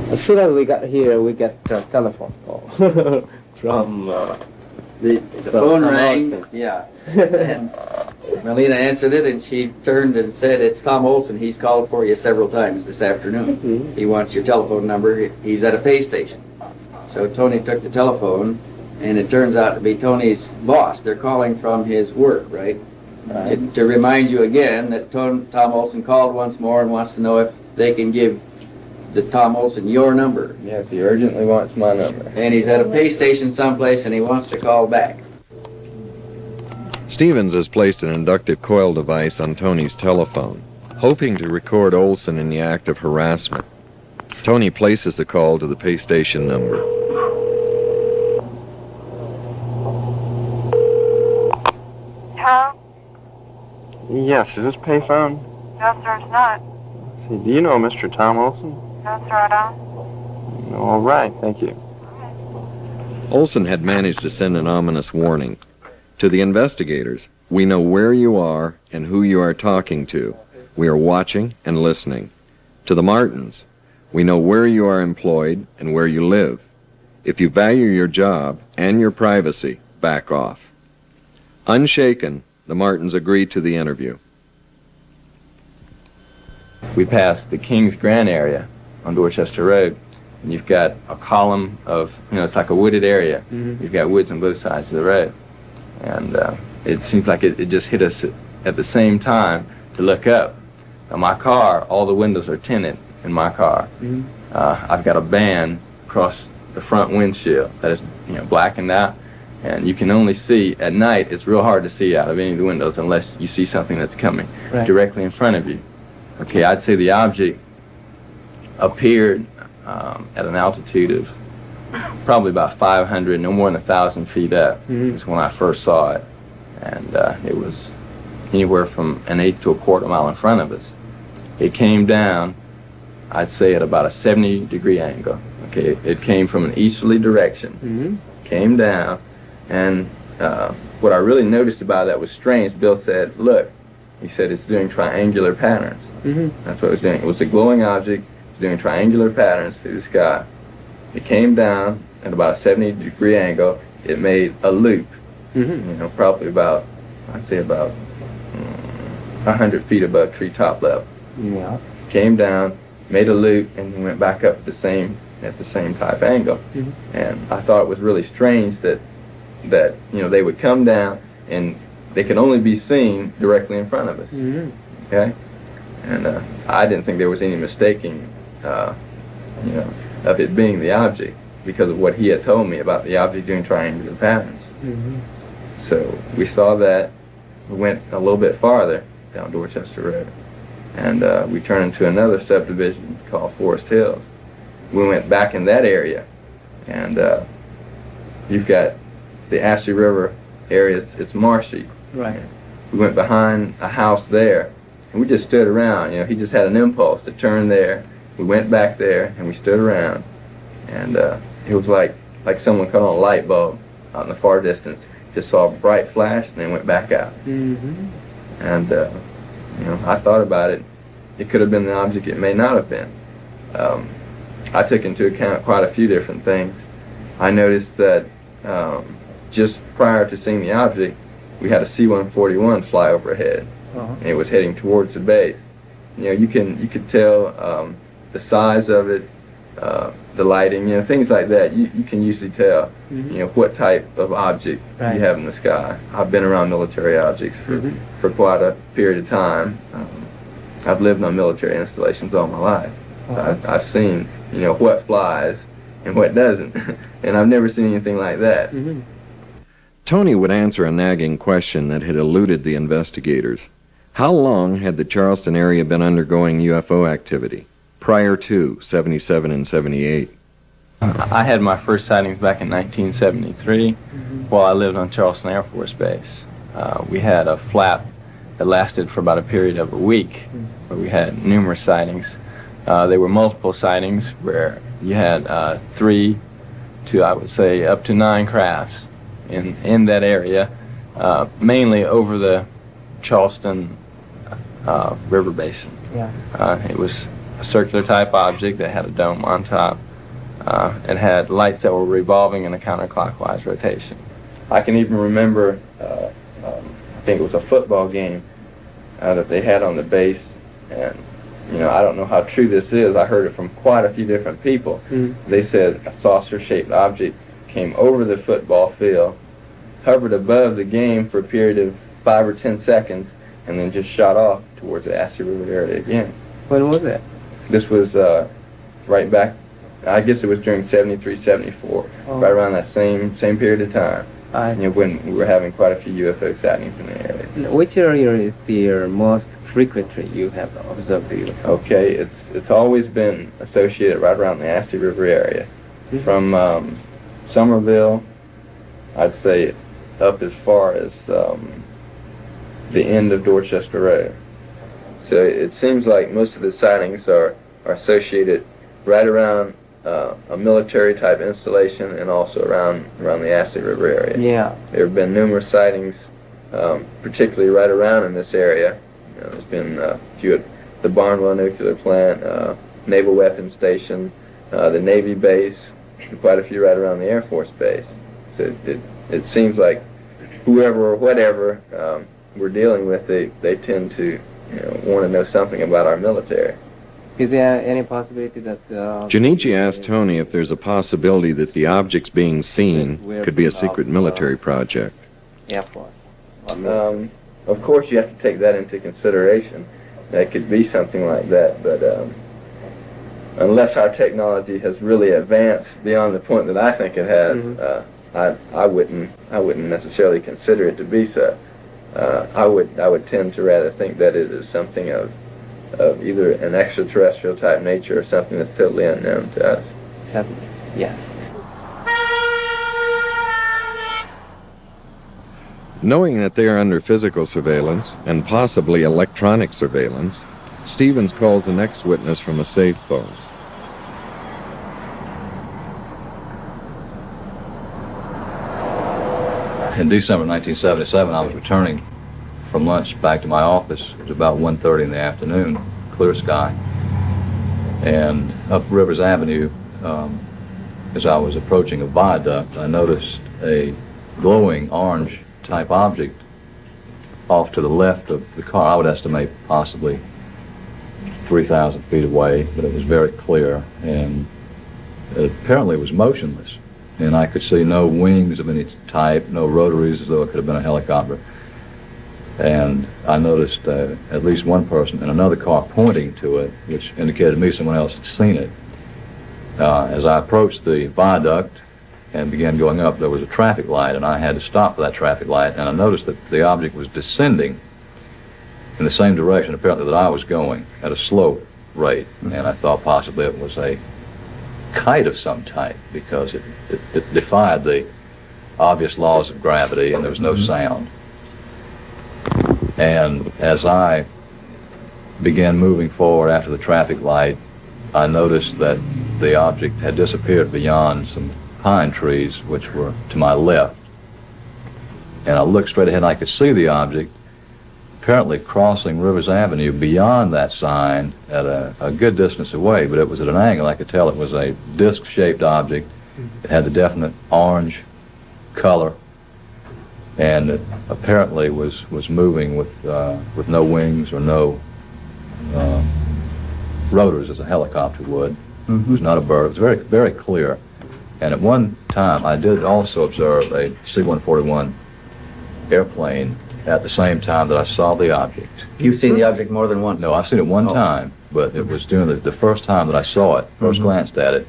As soon as we got here, we got a telephone call from The phone rang. Austin. Yeah. And Melina answered it, and she turned and said, "It's Tom Olson. He's called for you several times this afternoon. He wants your telephone number. He's at a pay station." So Tony took the telephone, and it turns out to be Tony's boss. They're calling from his work, right? To remind you again that Tom Olson called once more and wants to know if they can give the Tom Olson your number. Yes, he urgently wants my number. And he's at a pay station someplace, and he wants to call back. Stevens has placed an inductive coil device on Tony's telephone, hoping to record Olson in the act of harassment. Tony places a call to the pay station number. Tom? Yes, is this payphone? No, sir, it's not. Let's see, do you know Mr. Tom Olson? No, sir, I don't. All right, thank you. Olson had managed to send an ominous warning. To the investigators, we know where you are and who you are talking to. We are watching and listening. To the Martins, we know where you are employed and where you live. If you value your job and your privacy, back off. Unshaken, the Martins agreed to the interview. We passed the King's Grant area on Dorchester Road, and you've got a column of, it's like a wooded area. You've got woods on both sides of the road. And it seems like it just hit us at the same time to look up. Now, my car, all the windows are tinted in my car. I've got a band across the front windshield that is blackened out, and you can only see at night. It's real hard to see out of any of the windows unless you see something that's coming directly in front of you. Okay, I'd say the object appeared at an altitude of probably about 500, no more than 1,000 feet up. Was when I first saw it, and it was anywhere from an eighth to a quarter mile in front of us. It came down, I'd say, at about a 70-degree angle. Okay, it came from an easterly direction, came down, and what I really noticed about that was strange. Bill said, "Look," he said, "it's doing triangular patterns." That's what it was doing. It was a glowing object. It's doing triangular patterns through the sky. It came down at about a 70-degree angle. It made a loop, probably about, I'd say about 100 feet above treetop level. Came down, made a loop, and went back up at the same type angle. And I thought it was really strange that they would come down and they could only be seen directly in front of us. Okay, and I didn't think there was any mistaking, of it being the object because of what he had told me about the object doing triangular patterns. So we saw that. We went a little bit farther down Dorchester Road, and we turned into another subdivision called Forest Hills. We went back in that area, and you've got the Ashley River area. It's marshy. Right. We went behind a house there, and we just stood around. He just had an impulse to turn there. We went back there, and we stood around, and it was like someone cut on a light bulb out in the far distance. Just saw a bright flash, and then went back out. And I thought about it. It could have been the object. It may not have been. I took into account quite a few different things. I noticed that just prior to seeing the object, we had a C-141 fly overhead. And it was heading towards the base. You could tell the size of it, the lighting, things like that. You can usually tell, what type of object you have in the sky. I've been around military objects for quite a period of time. I've lived on military installations all my life. So I've seen, what flies and what doesn't, and I've never seen anything like that. Tony would answer a nagging question that had eluded the investigators. How long had the Charleston area been undergoing UFO activity prior to 77 and 78? I had my first sightings back in 1973 while I lived on Charleston Air Force Base. We had a flap that lasted for about a period of a week where we had numerous sightings. There were multiple sightings where you had 3 to, I would say, up to 9 crafts in that area, mainly over the Charleston river basin. It was a circular type object that had a dome on top. It had lights that were revolving in a counterclockwise rotation. I can even remember think it was a football game that they had on the base, and I don't know how true this is. I heard it from quite a few different people. They said a saucer-shaped object came over the football field, hovered above the game for a period of 5 or 10 seconds, and then just shot off towards the Ashley River area again. When was that? This was right back, I guess it was during 73, 74, right around that same period of time. When we were having quite a few UFO sightings in the area. Which area is the most frequently you have observed the UFO? Okay, it's always been associated right around the Ashley River area. From Somerville, I'd say up as far as the end of Dorchester Road. So it seems like most of the sightings are associated right around a military type installation and also around the Ashley River area. Yeah. There have been numerous sightings, particularly right around in this area. There's been a few at the Barnwell nuclear plant, Naval Weapons Station, the Navy base, and quite a few right around the Air Force base. So it seems like whoever or whatever we're dealing with, they tend to want to know something about our military. Is there any possibility that... Junichi asked Tony if there's a possibility that the objects being seen could be a secret military project. Air Force. Of course, you have to take that into consideration. That could be something like that, but unless our technology has really advanced beyond the point that I think it has, I wouldn't necessarily consider it to be so. I would tend to rather think that it is something of either an extraterrestrial type nature or something that's totally unknown to us. Certainly, yes. Knowing that they are under physical surveillance and possibly electronic surveillance, Stevens calls the next witness from a safe phone. In December 1977, I was returning from lunch back to my office. It was about 1:30 in the afternoon, clear sky. And up Rivers Avenue, as I was approaching a viaduct, I noticed a glowing orange type object off to the left of the car. I would estimate possibly 3,000 feet away, but it was very clear, and it apparently was motionless. And I could see no wings of any type, no rotaries, as though it could have been a helicopter. And I noticed at least one person in another car pointing to it, which indicated to me someone else had seen it. As I approached the viaduct and began going up, there was a traffic light, and I had to stop for that traffic light, and I noticed that the object was descending in the same direction, apparently, that I was going, at a slow rate. And I thought possibly it was a kite of some type, because it defied the obvious laws of gravity, and there was no sound. And as I began moving forward after the traffic light, I noticed that the object had disappeared beyond some pine trees which were to my left. And I looked straight ahead, and I could see the object apparently crossing Rivers Avenue beyond that sign at a good distance away, but it was at an angle. I could tell it was a disc-shaped object. It had the definite orange color, and it apparently was moving with no wings or no rotors as a helicopter would. It was not a bird. It was very, very clear. And at one time, I did also observe a C-141 airplane at the same time that I saw the object. You've seen the object more than once? No, I've seen it one time, but it was during the first time that I saw it, first glanced at it.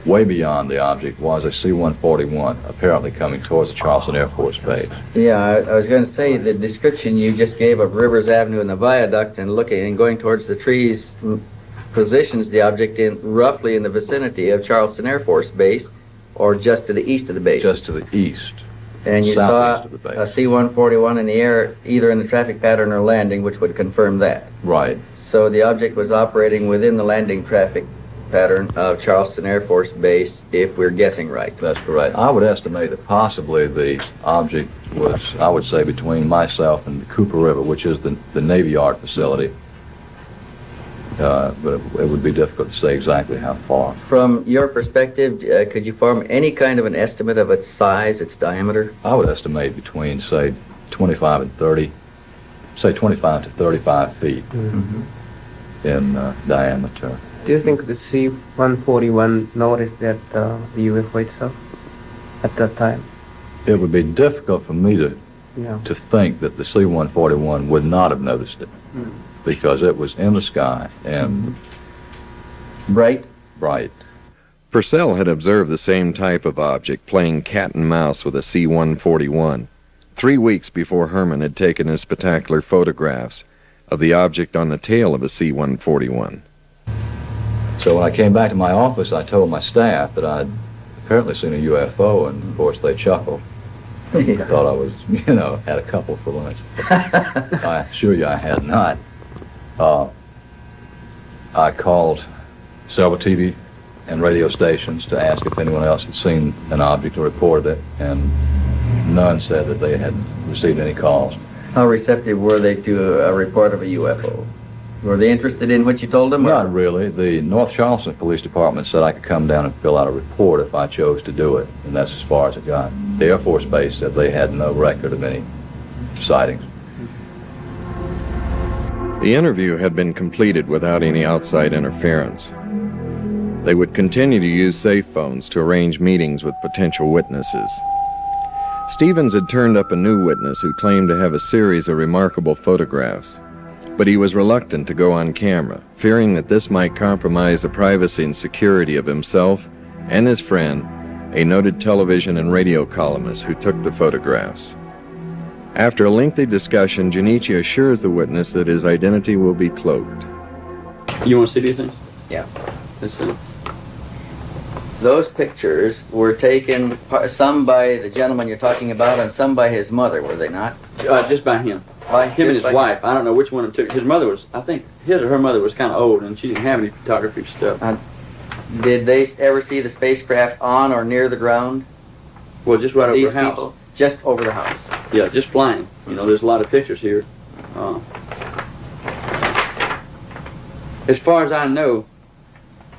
Way beyond the object was a C-141, apparently coming towards the Charleston Air Force Base. Yeah, I was going to say the description you just gave of Rivers Avenue and the viaduct and looking and going towards the trees positions the object roughly in the vicinity of Charleston Air Force Base, or just to the east of the base. Just to the east. And you saw Southeast of the base. a C-141 in the air, either in the traffic pattern or landing, which would confirm that. Right. So the object was operating within the landing traffic pattern of Charleston Air Force Base, if we're guessing right. That's correct. I would estimate that possibly the object was, I would say, between myself and the Cooper River, which is the Navy Yard facility. But it would be difficult to say exactly how far. From your perspective, could you form any kind of an estimate of its size, its diameter? I would estimate between, say, 25 and 30, say 25 to 35 feet in diameter. Do you think the C-141 noticed that the UFO itself at that time? It would be difficult for me Yeah. to think that the C-141 would not have noticed it because it was in the sky and Bright? bright. Purcell had observed the same type of object playing cat and mouse with a C-141 3 weeks before Herrmann had taken his spectacular photographs of the object on the tail of a C-141. So when I came back to my office, I told my staff that I'd apparently seen a UFO, and of course they chuckled. They thought I was, had a couple for lunch. I assure you I had not. I called several TV and radio stations to ask if anyone else had seen an object or reported it, and none said that they had received any calls. How receptive were they to a report of a UFO? Were they interested in what you told them? Not really. The North Charleston Police Department said I could come down and fill out a report if I chose to do it, and that's as far as it got. The Air Force Base said they had no record of any sightings. The interview had been completed without any outside interference. They would continue to use safe phones to arrange meetings with potential witnesses. Stevens had turned up a new witness who claimed to have a series of remarkable photographs, but he was reluctant to go on camera, fearing that this might compromise the privacy and security of himself and his friend, a noted television and radio columnist who took the photographs. After a lengthy discussion, Junichi assures the witness that his identity will be cloaked. You want to see these things? Yeah. Let's see. Those pictures were taken, some by the gentleman you're talking about and some by his mother, were they not? Just by him. By Him and his wife. I don't know which one it took. His mother was, I think, his or her mother was kind of old, and she didn't have any photography stuff. Did they ever see the spacecraft on or near the ground? Well, just right over These the house. people? Just over the house. Yeah, just flying. There's a lot of pictures here. As far as I know,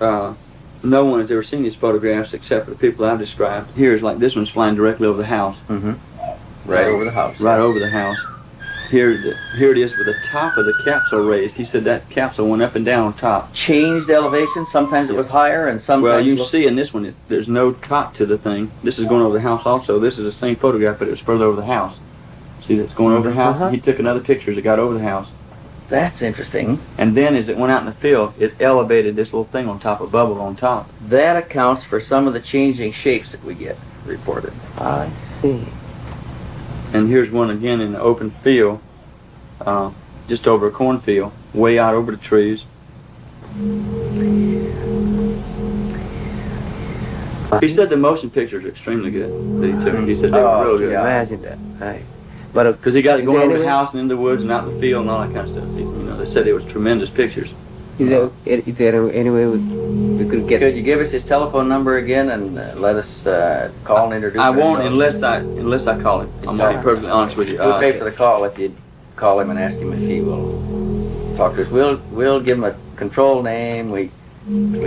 no one has ever seen these photographs except for the people I've described. Here's like this one's flying directly over the house. Right over the house. Right over the house. Here it is with the top of the capsule raised. He said that capsule went up and down on top. Changed elevation. Sometimes it was higher and sometimes... Well, you can see in this one, there's no top to the thing. This is going over the house also. This is the same photograph, but it was further over the house. See, that's going over the house. He took another picture as it got over the house. That's interesting. And then as it went out in the field, it elevated this little thing on top, a bubble on top. That accounts for some of the changing shapes that we get reported. I see. And here's one again in the open field, just over a cornfield, way out over the trees. He said the motion pictures are extremely good that he took. He said they were real good. yeah. Imagine that. Right. But Because he got it is going there over the any way- house and in the woods and out in the field and all that kind of stuff. They said it was tremendous pictures. Is there any way we could get? Could you give us his telephone number again and let us call and introduce I won't ourselves? unless I call him. I'm gonna be perfectly honest with you. We'll pay for the call if you call him and ask him if he will talk to us. We'll give him a control name. We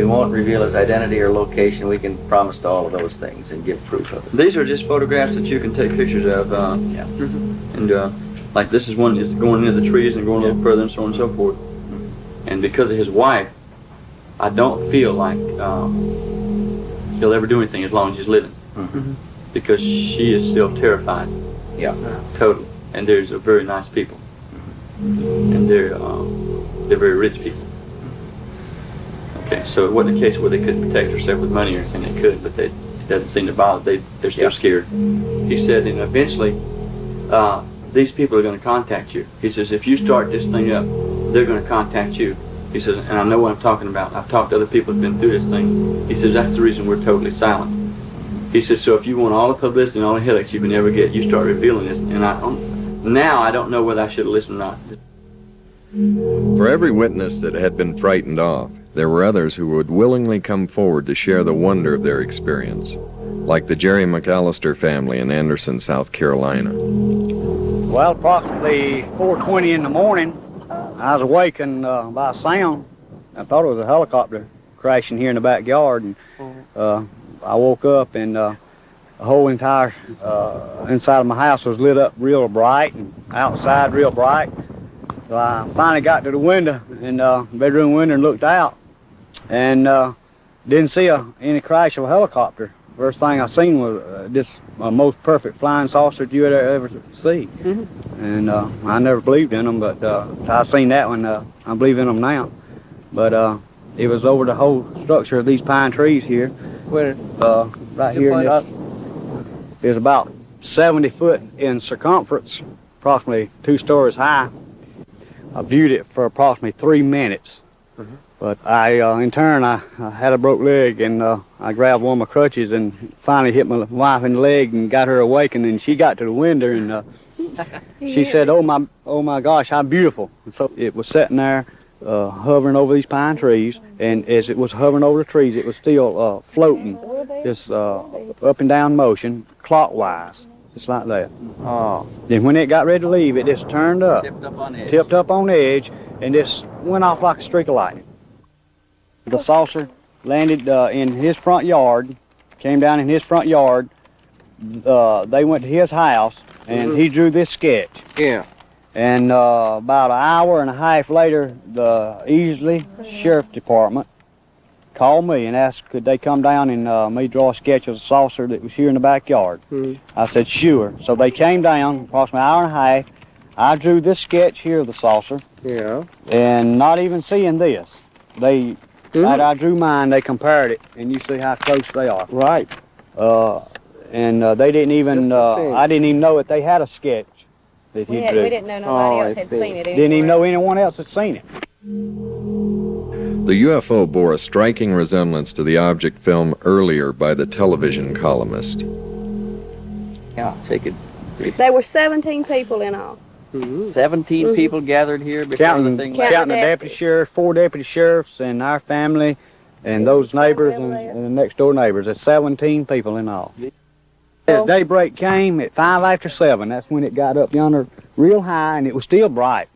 won't reveal his identity or location. We can promise to all of those things and give proof of it. These are just photographs that you can take pictures of. Yeah. And like this is one is going into the trees and going a little further and so on and so forth. And because of his wife, I don't feel like he'll ever do anything as long as he's living. Because she is still terrified. Yeah. Totally. And there's a very nice people. And they're very rich people. Okay, so it wasn't a case where they couldn't protect herself with money or anything. They could, but it doesn't seem to bother. They're still scared. He said, and eventually, these people are going to contact you. He says, if you start this thing up, they're going to contact you. He says, and I know what I'm talking about. I've talked to other people who've been through this thing. He says, that's the reason we're totally silent. He said, so if you want all the publicity and all the headaches you can ever get, you start revealing this. And now I don't know whether I should have listened or not. For every witness that had been frightened off, there were others who would willingly come forward to share the wonder of their experience, like the Jerry McAllister family in Anderson, South Carolina. Well, approximately 4:20 in the morning, I was awakened by a sound. I thought it was a helicopter crashing here in the backyard, and I woke up and the whole entire inside of my house was lit up real bright and outside real bright. So I finally got to the window, in the bedroom window, and looked out, and didn't see any crash of a helicopter. First thing I seen was this most perfect flying saucer you would ever see. And I never believed in them, but I seen that one, I believe in them now. But it was over the whole structure of these pine trees here. Where? Right here. It was about 70 foot in circumference, approximately 2 stories high. I viewed it for approximately 3 minutes. But in turn, I had a broke leg, and I grabbed one of my crutches and finally hit my wife in the leg and got her awakened, and she got to the window, and she said, oh my gosh, how beautiful. And so it was sitting there hovering over these pine trees, and as it was hovering over the trees, it was still floating, this up and down motion, clockwise, just like that. Then when it got ready to leave, it just turned up, tipped up on edge, and just went off like a streak of lightning. The saucer landed in his front yard, came down in his front yard. They went to his house, and he drew this sketch. Yeah. And about an hour and a half later, the Easley Sheriff Department called me and asked could they come down and me draw a sketch of the saucer that was here in the backyard. I said, sure. So they came down, approximately an hour and a half. I drew this sketch here of the saucer. Yeah. And not even seeing this, after I drew mine, they compared it, and you see how close they are. Right. And they didn't even, I didn't even know that they had a sketch that he drew. We didn't know nobody else had seen it. Didn't even know anyone else had seen it. The UFO bore a striking resemblance to the object filmed earlier by the television columnist. Yeah, take it. There were 17 people in all. 17 people gathered here before the thing left. Counting the deputy sheriff, 4 deputy sheriffs, and our family, and those neighbors and the next door neighbors. There's 17 people in all. As daybreak came at 5 after 7, that's when it got up yonder real high, and it was still bright.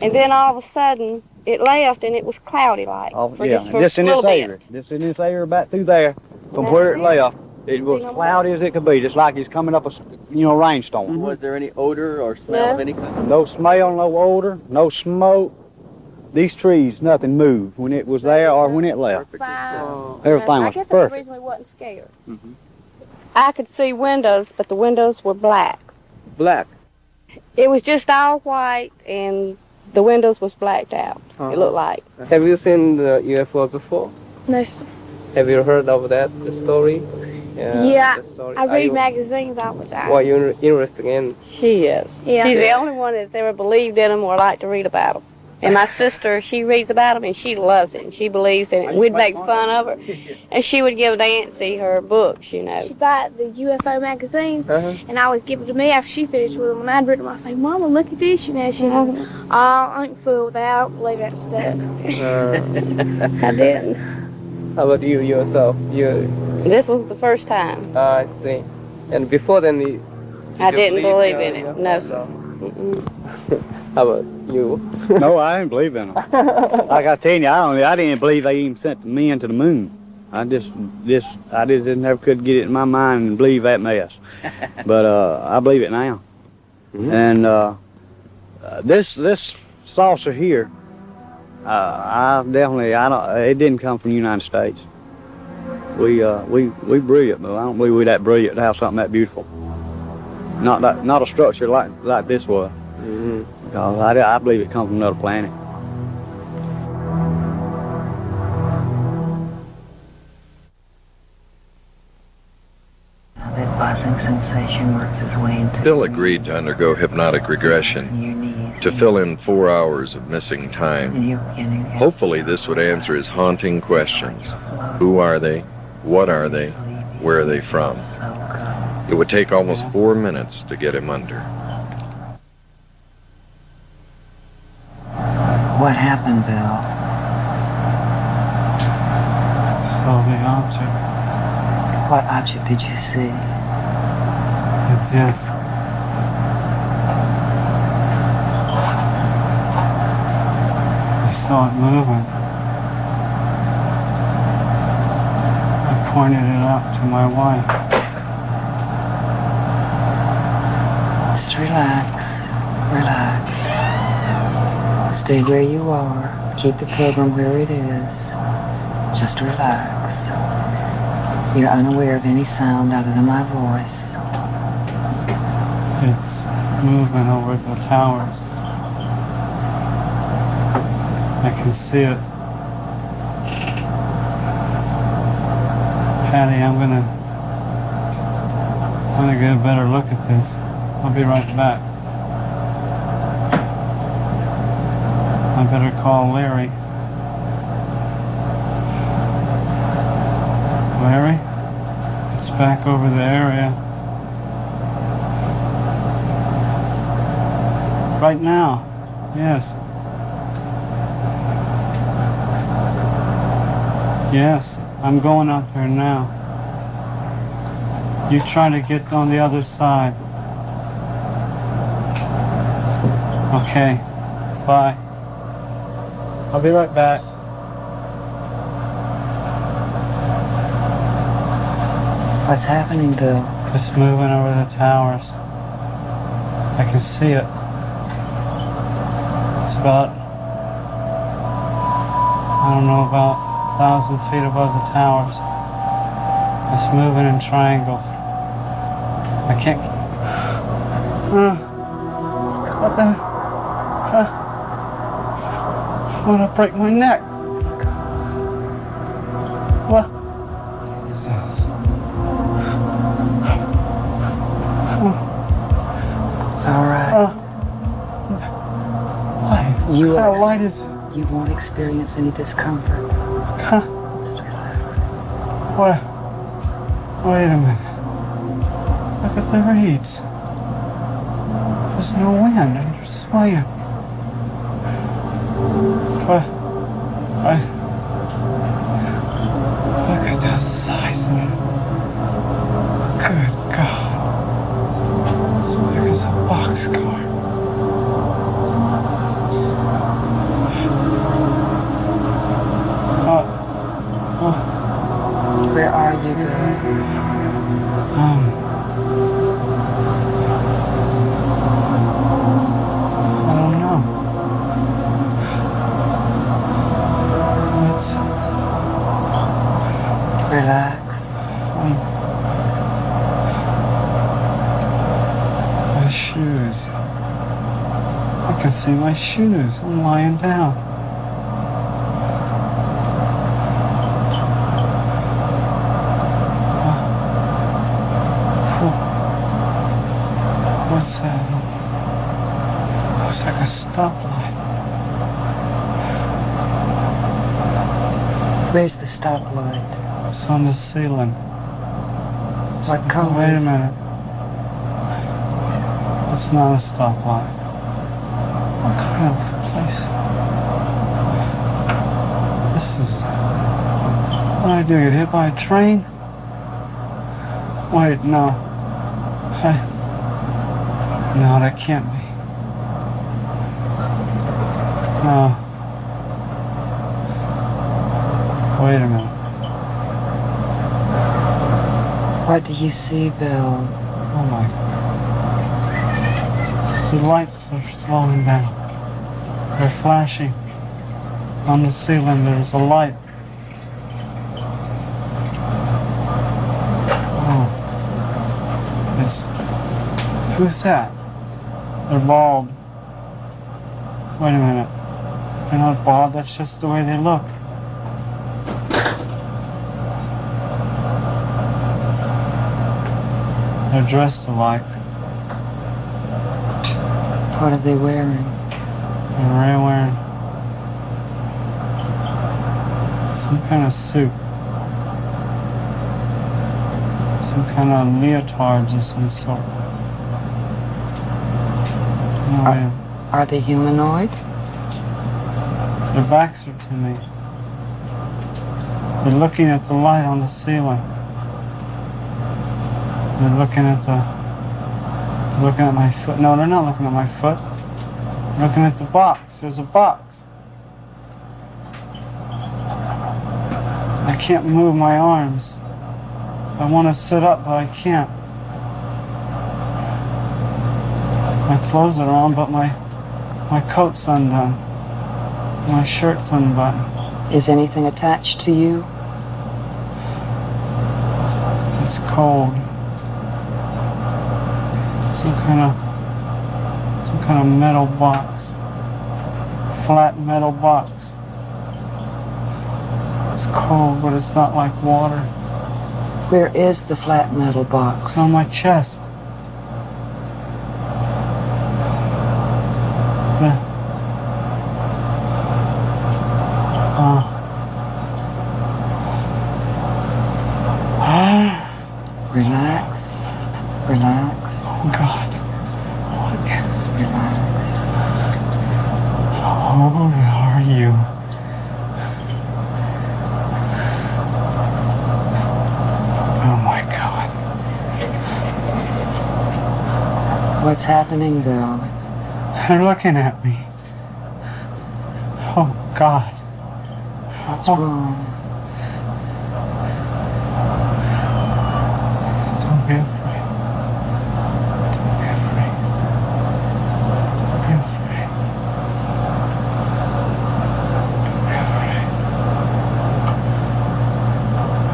And then all of a sudden, it left, and it was cloudy like. Just in this area. Just in this area back through there, from where it left, it was cloudy as it could be, just like it's coming up a rainstorm. Was there any odor or smell of any kind? No smell, no odor, no smoke. These trees, nothing moved when it was there or when it left. Everything was I guess perfect. I originally wasn't scared. I could see windows, but the windows were black. Black. It was just all white, and the windows was blacked out. It looked like. Have you seen the UFO before? No, sir. Have you heard of that, the story? Yeah, the story. I read magazines all the time. Why you're interested in? She is. Yeah. She's the only one that's ever believed in them or liked to read about them. And my sister, she reads about them and she loves it and she believes in it. We'd make fun of her, and she would give Nancy her books, you know. She'd buy the UFO magazines and I always give it to me after she finished with them. When I'd read them, I'd say, Mama, look at this. You know, she's oh, I ain't fooled with that. I don't believe that stuff. I didn't. How about you yourself? This was the first time. I see. And before then, I didn't believe in it. No, sir. How about you? No, I didn't believe in them. Like I tell you, I didn't believe they even sent men to the moon. I just couldn't get it in my mind and believe that mess. But I believe it now. And this saucer here, it didn't come from the United States. We brilliant, but I don't believe we're that brilliant to have something that beautiful. Not a structure like this was. I believe it comes from another planet. That buzzing sensation works its way into... Bill agreed to undergo hypnotic regression to fill in 4 hours of missing time. Hopefully this would answer his haunting questions. Who are they? What are they? Where are they from? It would take almost 4 minutes to get him under. What happened, Bill? Saw the object. What object did you see? A disc. I saw it moving. I pointed it out to my wife. Just relax. Relax. Stay where you are. Keep the program where it is. Just relax. You're unaware of any sound other than my voice. It's moving over the towers. I can see it. Patty, I'm gonna get a better look at this. I'll be right back. I better call Larry. Larry? It's back over the area. Right now. Yes. Yes, I'm going out there now. You try to get on the other side. Okay. Bye. I'll be right back. What's happening, Bill? It's moving over the towers. I can see it. It's about, I don't know, about 1,000 feet above the towers. It's moving in triangles. I can't. What the? I'm gonna break my neck. What? Is this? It's all right. Light. You How light is it? You won't experience any discomfort. Huh? Just relax. What? Wait a minute. Look at the reeds. There's no wind and you're swaying. What? Look at the size of it. Good God. It's big as a boxcar. Where are you, Bill? I don't know. Let's relax. My shoes. I can see my shoes. I'm lying down. What's that? Looks like a stoplight. Where's the stoplight? It's on the ceiling. What color Wait a is it? minute. It's not a stoplight. What kind of place? This is... What did I do? Get hit by a train? Wait, no. No, that can't be. No. Wait a minute. What do you see, Bill? Oh my. The lights are slowing down. They're flashing. On the ceiling there's a light. Oh. It's... Who's that? They're bald. Wait a minute. They're not bald, that's just the way they look. They're dressed alike. What are they wearing? They're wearing some kind of suit. Some kind of leotards of some sort. Are they humanoid? Their backs are to me. They're looking at the light on the ceiling. They're looking at my foot. No, they're not looking at my foot. They're looking at the box. There's a box. I can't move my arms. I want to sit up, but I can't. My clothes are on, but my coat's undone. My shirt's unbuttoned. Is anything attached to you? It's cold. Some kind of metal box. Flat metal box. It's cold, but it's not like water. Where is the flat metal box? It's on my chest. Relax. Relax. Oh, God. Relax. Who are you? Oh, my God. What's happening, Bill? They're looking at me. Oh, God. What's wrong? Don't be afraid. Don't be afraid. Don't be afraid. Don't be afraid.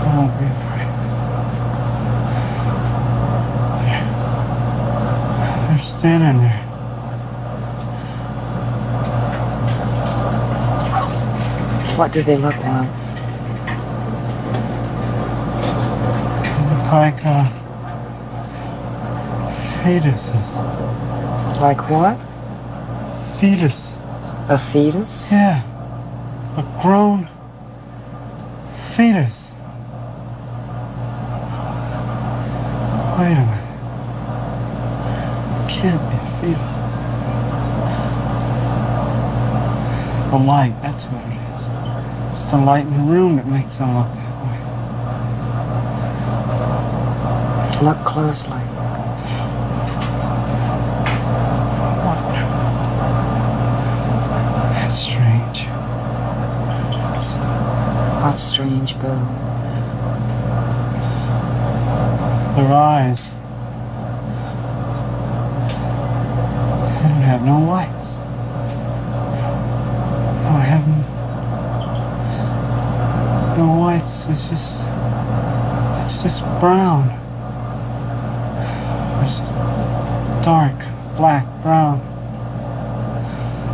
Don't be afraid. They're standing there. What do they look like? They look like fetuses. Like what? Fetus. A fetus? Yeah. A grown fetus. Wait a minute. Can't be a fetus. The light, that's what it is. It's the light in the room that makes them look that way. Look closely. That's strange. What's strange, Bill? Their eyes. They don't have no whites. No, I have no whites. It's just brown. It's dark, black, brown.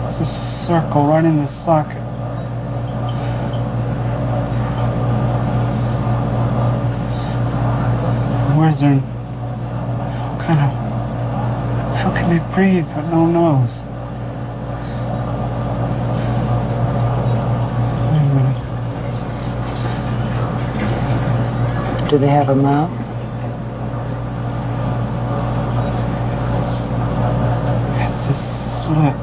It's just a circle right in the socket. Where's their... How can they breathe with no nose? Wait a minute. Do they have a mouth? It's a slit.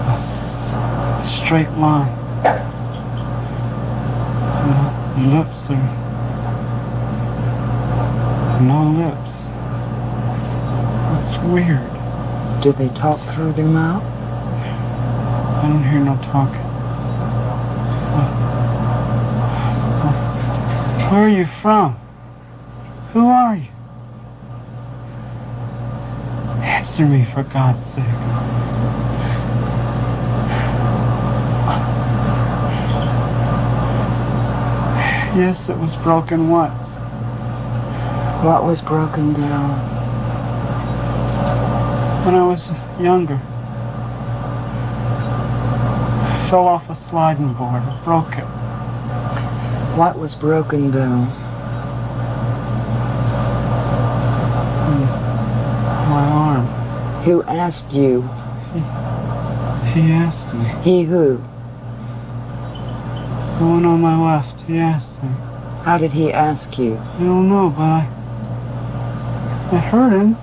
A straight line. The lips are... no lips. It's weird. Do they talk through their mouth? I don't hear no talking. Where are you from? Who are you? Answer me, for God's sake. Yes, it was broken once. What was broken down? When I was younger, I fell off a sliding board. I broke it. What was broken, Bill? My arm. Who asked you? He asked me. He who? The one on my left, he asked me. How did he ask you? I don't know, but I heard him.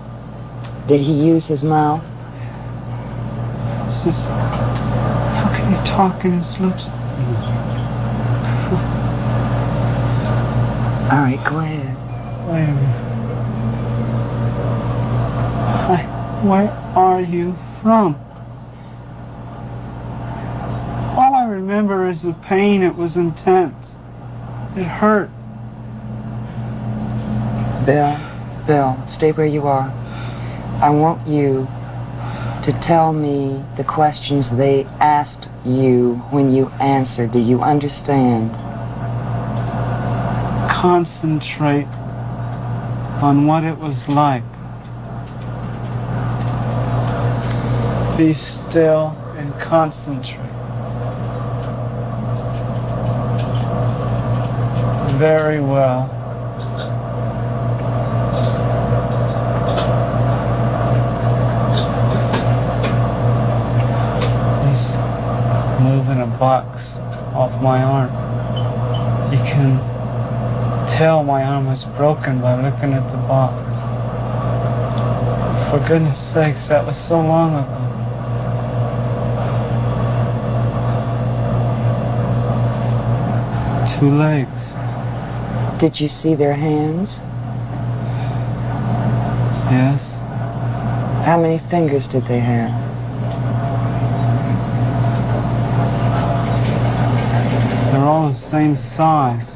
Did he use his mouth? It's just, how can you talk in his lips? All right, go ahead. Wait a minute. Where are you from? All I remember is the pain. It was intense. It hurt. Bill, stay where you are. I want you to tell me the questions they asked you when you answered. Do you understand? Concentrate on what it was like. Be still and concentrate. Very well. He's moving a box off my arm. You can tell my arm is broken by looking at the box. For goodness sakes, that was so long ago. 2 legs. Did you see their hands? Yes. How many fingers did they have? They're all the same size.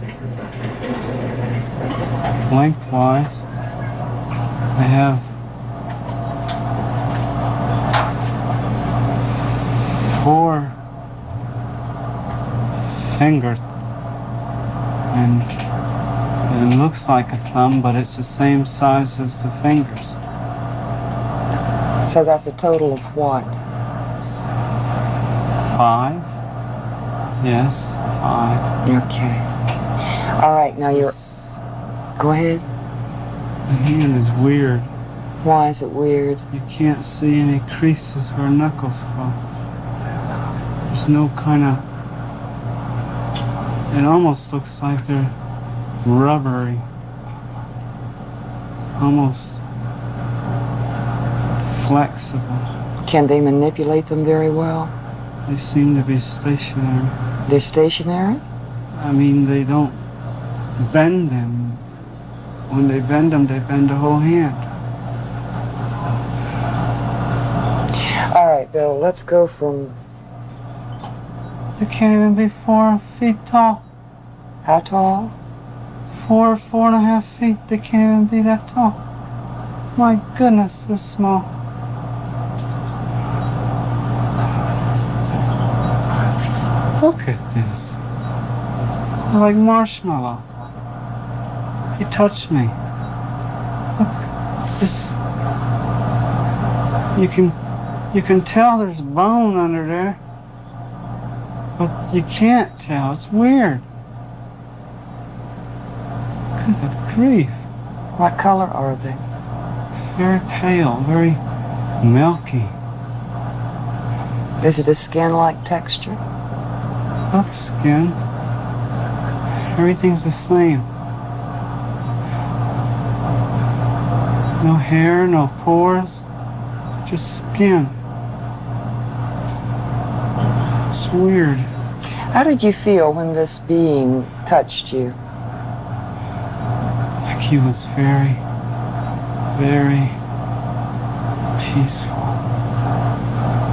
Lengthwise, they have 4 fingers. And it looks like a thumb, but it's the same size as the fingers. So that's a total of what? 5? Yes, 5. Okay. All right, now you're... Go ahead. The hand is weird. Why is it weird? You can't see any creases where knuckles go. There's no kind of... It almost looks like they're rubbery. Almost flexible. Can they manipulate them very well? They seem to be stationary. They're stationary? I mean, they don't bend them. When they bend them, they bend the whole hand. All right, Bill, let's go from... They can't even be 4 feet tall. How tall? 4.5 feet. They can't even be that tall. My goodness, they're small. Look at this. They're like marshmallow. He touched me. Look, this. You can tell there's bone under there, but you can't tell. It's weird. Good grief. What color are they? Very pale, very milky. Is it a skin-like texture? Not skin. Everything's the same. No hair, no pores, just skin. It's weird. How did you feel when this being touched you? Like he was very, very peaceful.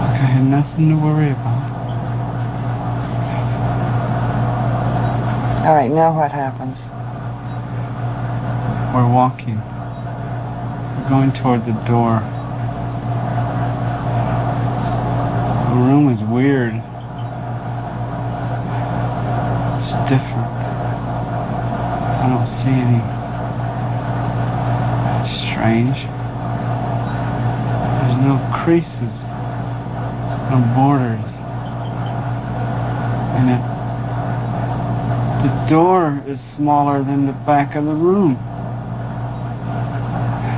Like I had nothing to worry about. All right, now what happens? We're walking. We're going toward the door. The room is weird. It's different. I don't see any strange. There's no creases, no borders. And the door is smaller than the back of the room.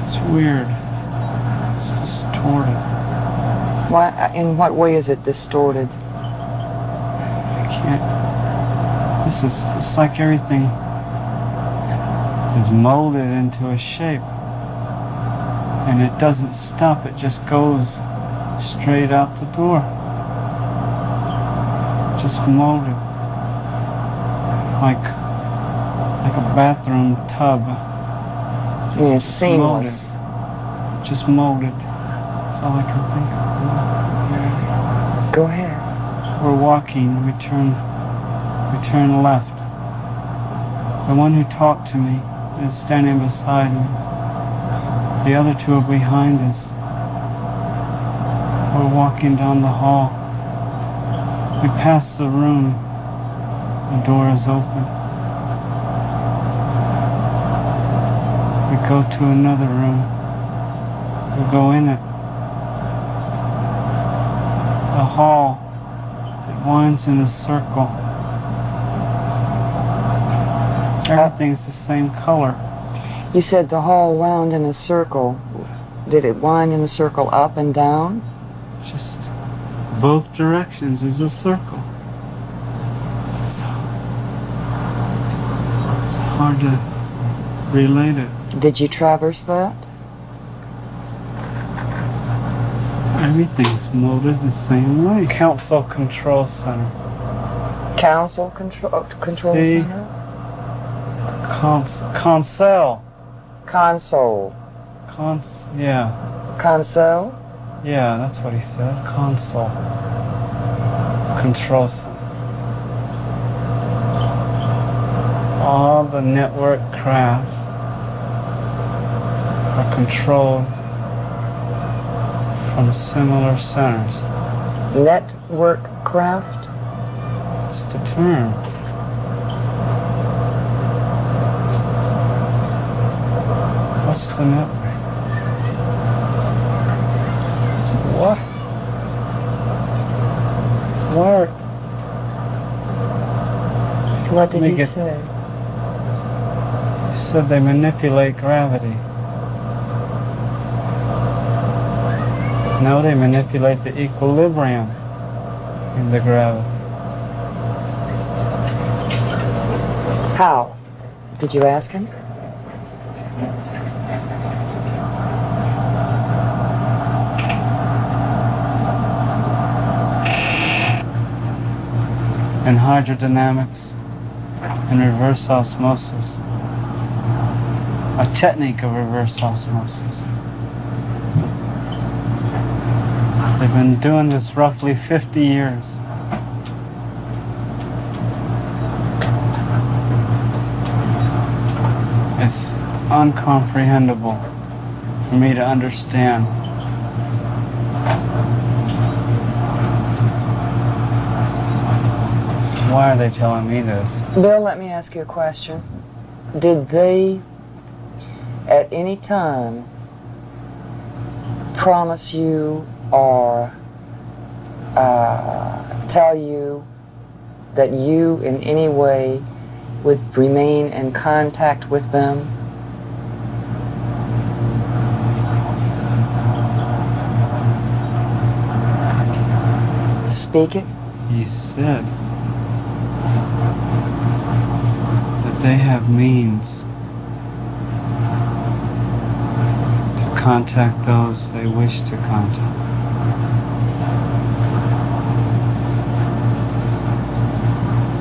It's weird. It's distorted. In what way is it distorted? I can't. It's like everything is molded into a shape. And it doesn't stop, it just goes straight out the door. Just molded. Like a bathroom tub. Yeah, seamless. Molded. Just molded. That's all I can think of. Go ahead. We're walking, we turn left. The one who talked to me is standing beside me. The other two are behind us. We're walking down the hall. We pass the room. The door is open. We go to another room. We go in it. The hall, it winds in a circle. Everything's the same color. You said the hall wound in a circle. Did it wind in a circle up and down? Just both directions is a circle. So it's hard to relate it. Did you traverse that? Everything's molded the same way. Council Control Center. Council control See? center? Console. Console. Yeah. Console? Yeah, that's what he said. Console. Control Center. All the network craft are controlled from similar centers. Network craft? It's the term. What's the network? What? What? What did he say? He said they manipulate gravity. No, they manipulate the equilibrium in the gravity. How? Did you ask him? In hydrodynamics and reverse osmosis, a technique of reverse osmosis. They've been doing this roughly 50 years. It's uncomprehendable for me to understand. Why are they telling me this? Bill, let me ask you a question. Did they, at any time, promise you or tell you that you in any way would remain in contact with them? Speak it. He said that they have means to contact those they wish to contact.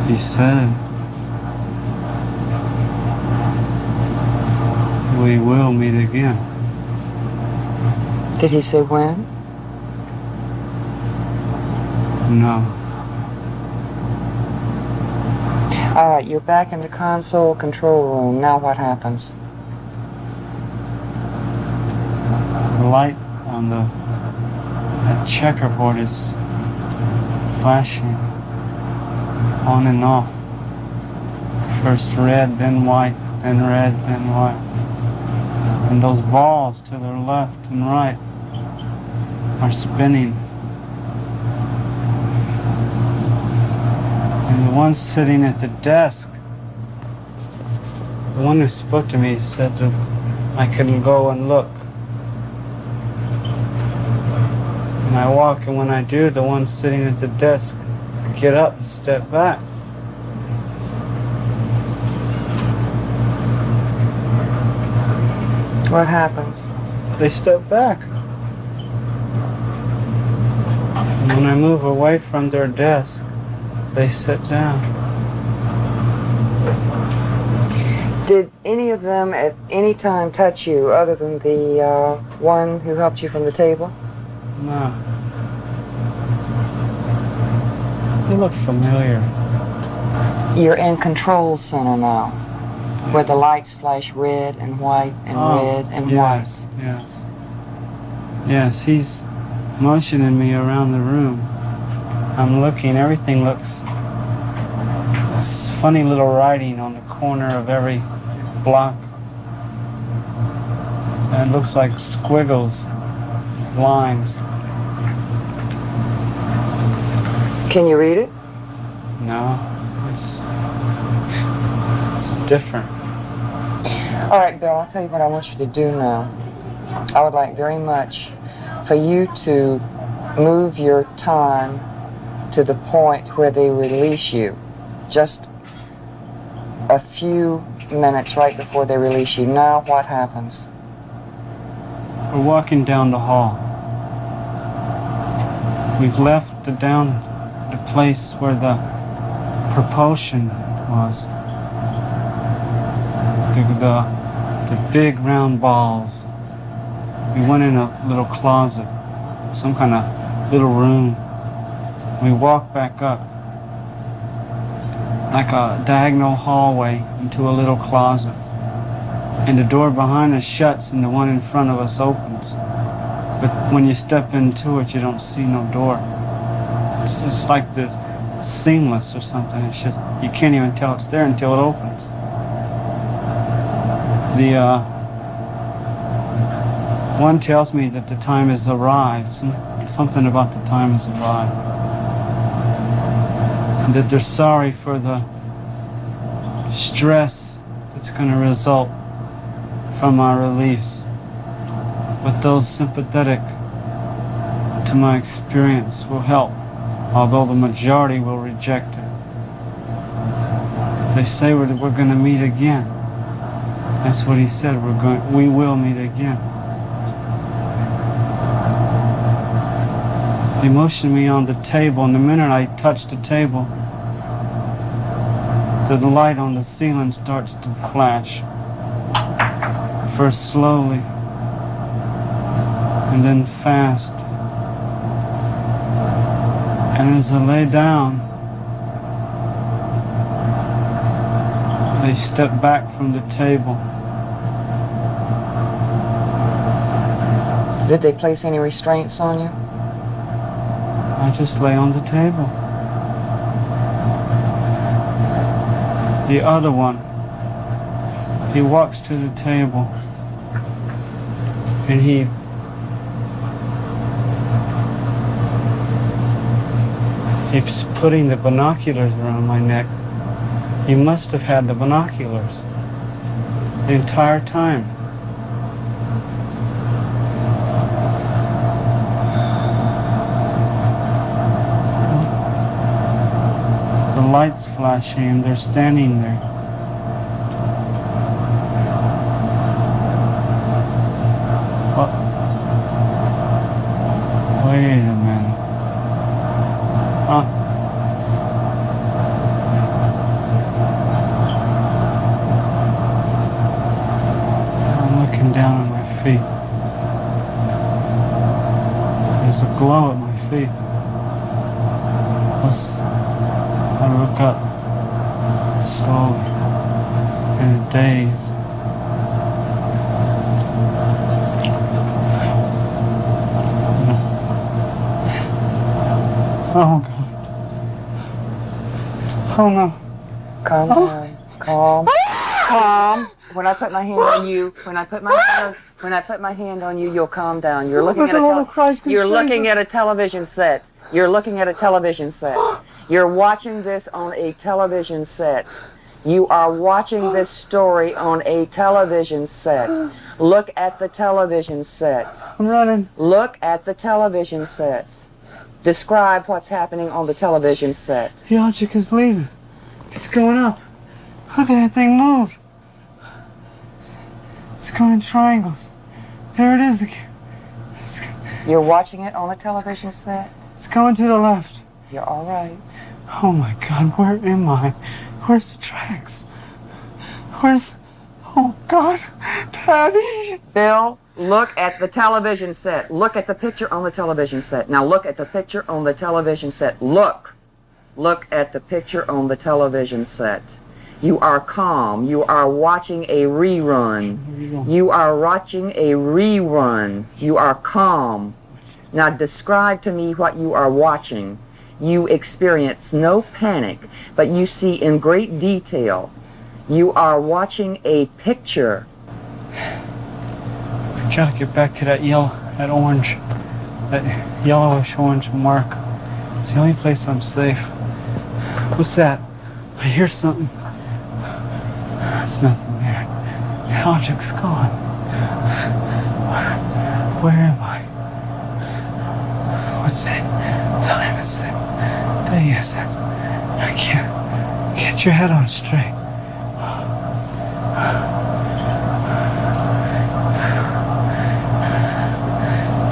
He said we will meet again. Did he say when? No. All right, you're back in the console control room. Now what happens? The light on that checkerboard is flashing on and off. First red, then white, then red, then white. And those balls to the left and right are spinning. And the one sitting at the desk, the one who spoke to me, said that I couldn't go and look. And I walk, and when I do, the one sitting at the desk get up and step back. What happens? They step back. And when I move away from their desk, they sit down. Did any of them at any time touch you other than the one who helped you from the table? No. They look familiar. You're in control center now, where the lights flash red and white and red and white. Yes, yes. Yes, motioning me around the room. I'm looking, everything looks this funny little writing on the corner of every block. And it looks like squiggles, lines. Can you read it? No, it's different. All right, Bill, I'll tell you what I want you to do now. I would like very much for you to move your time to the point where they release you. Just a few minutes right before they release you. Now what happens? We're walking down the hall. We've left the place where the propulsion was. The big round balls. We went in a little closet, some kind of little room. We walked back up like a diagonal hallway into a little closet. And the door behind us shuts and the one in front of us opens. But when you step into it, you don't see no door. It's like seamless or something. It's just, you can't even tell it's there until it opens. The one tells me that the time has arrived. Something about the time has arrived. And that they're sorry for the stress that's going to result from our release. But those sympathetic to my experience will help, although the majority will reject it. They say we're going to meet again. That's what he said. We will meet again. They motioned me on the table, and the minute I touched the table, the light on the ceiling starts to flash. First slowly, and then fast. And as I lay down, they step back from the table. Did they place any restraints on you? I just lay on the table. The other one, he walks to the table and he's putting the binoculars around my neck. He must have had the binoculars the entire time. The lights flashing and they're standing there. Wait a minute. I'm looking down at my feet. There's a glow at my feet. I look up slowly in a daze. Oh God. Oh no. Calm down. Calm. Calm. When I put my hand on you, when I put my hand on you, you'll calm down. You're looking at a television set. You're looking at a television set. You're watching this on a television set. You are watching this story on a television set. Look at the television set. I'm running. Look at the television set. Describe what's happening on the television set. The object is leaving. It's going up. Look at that thing move. It's going in triangles. There it is again. You're watching it on a television set? It's going to the left. You're all right. Oh my God, where am I? Where's the tracks? Oh God, Patty. Bill, look at the television set. Look at the picture on the television set. Now look at the picture on the television set. Look. Look at the picture on the television set. You are calm. You are watching a rerun. You are watching a rerun. You are calm. Now describe to me what you are watching. You experience no panic, but you see in great detail. You are watching a picture. I gotta get back to that orange, that yellowish orange mark. It's the only place I'm safe. What's that? I hear something. There's nothing there. The object's gone. Where am I? What's that? Time is it? Day is it? I can't get your head on straight.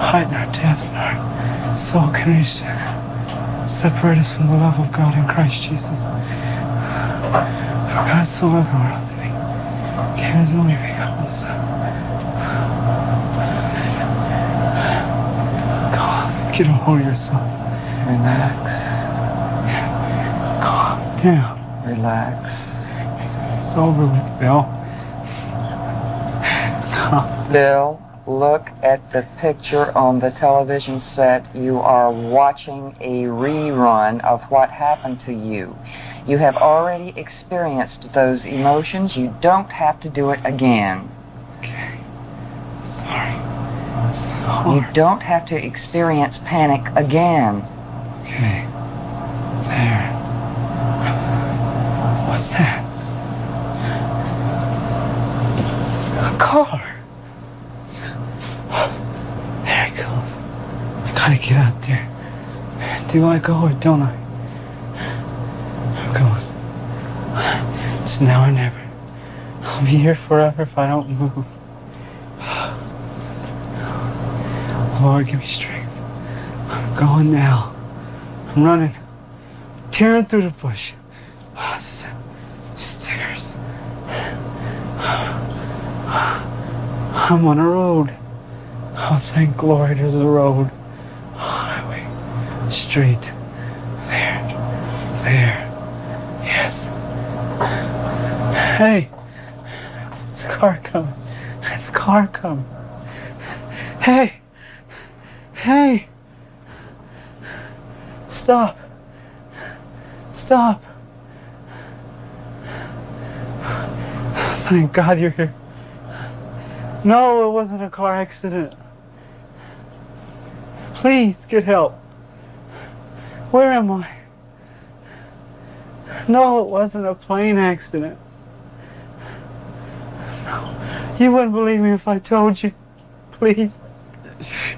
Height in our depth and our soul can reach separate us from the love of God in Christ Jesus. For God so loved the world that He gave His only begotten Son. God, get a hold of yourself. Relax. Calm down. Relax. It's over with, Bill. Calm. Bill, look at the picture on the television set. You are watching a rerun of what happened to you. You have already experienced those emotions. You don't have to do it again. Okay. I'm sorry. I'm sorry. You don't have to experience panic again. Okay. There. What's that? A car. There it goes. I gotta get out there. Do I go or don't I? I'm going. It's now or never. I'll be here forever if I don't move. Lord, give me strength. I'm going now. I'm running. Tearing through the bush. Stickers. I'm on a road. Oh, thank glory there's a road. Highway. Street. There. There. Yes. Hey. It's a car coming. It's a car coming. Hey. Hey. Stop. Stop. Thank God you're here. No, it wasn't a car accident. Please get help. Where am I? No, it wasn't a plane accident. No. You wouldn't believe me if I told you. Please.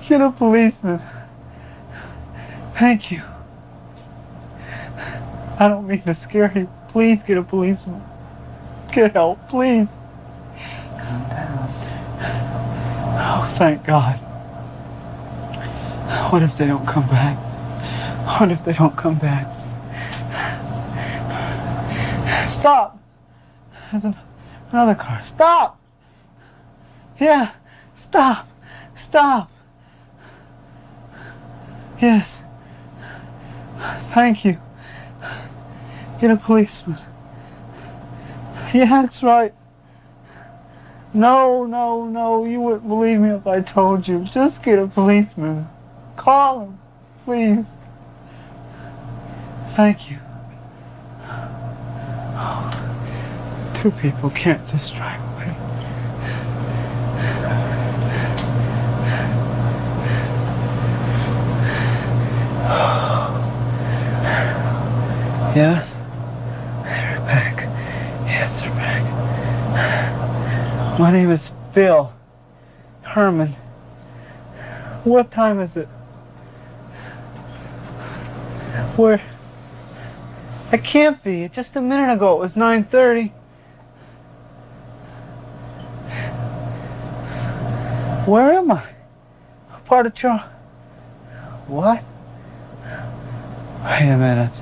Get a policeman. Thank you. I don't mean to scare you. Please get a policeman. Get help, please. Calm down. Oh, thank God. What if they don't come back? What if they don't come back? Stop! There's another car. Stop! Yeah, stop! Stop! Yes. Thank you. Get a policeman. Yeah, that's right. No, no, no, you wouldn't believe me if I told you. Just get a policeman. Call him, please. Thank you. Oh, 2 people can't just drive away. Yes? They're back. Yes, they're back. My name is Bill Herrmann. What time is it? Where? It can't be. Just a minute ago it was 9:30. Where am I? Part of Charles. What? Wait a minute.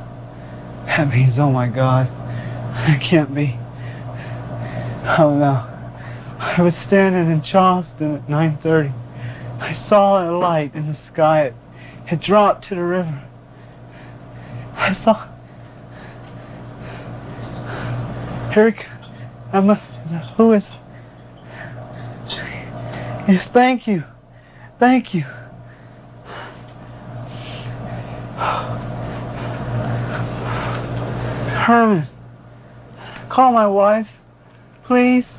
That means, oh my God, it can't be. Oh no. I was standing in Charleston at 9:30. I saw a light in the sky. It had dropped to the river. I saw. Eric, who is? Yes, thank you. Thank you. Herman, call my wife, please.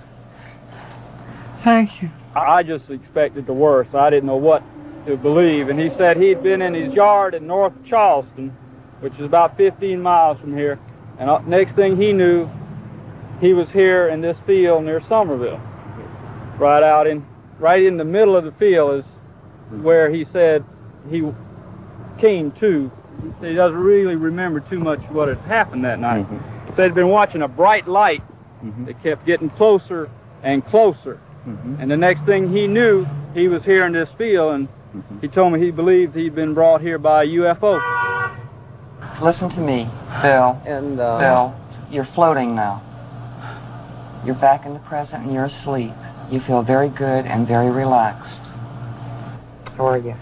Thank you. I just expected the worst. I didn't know what to believe. And he said he'd been in his yard in North Charleston, which is about 15 miles from here. And next thing he knew, he was here in this field near Somerville. Right in the middle of the field is where he said he came to. He doesn't really remember too much what had happened that night. He said he'd been watching a bright light that kept getting closer and closer. And the next thing he knew, he was here in this field, and he told me he believed he'd been brought here by a UFO. Listen to me, Bill. Bill, you're floating now. You're back in the present and you're asleep. You feel very good and very relaxed. How are you?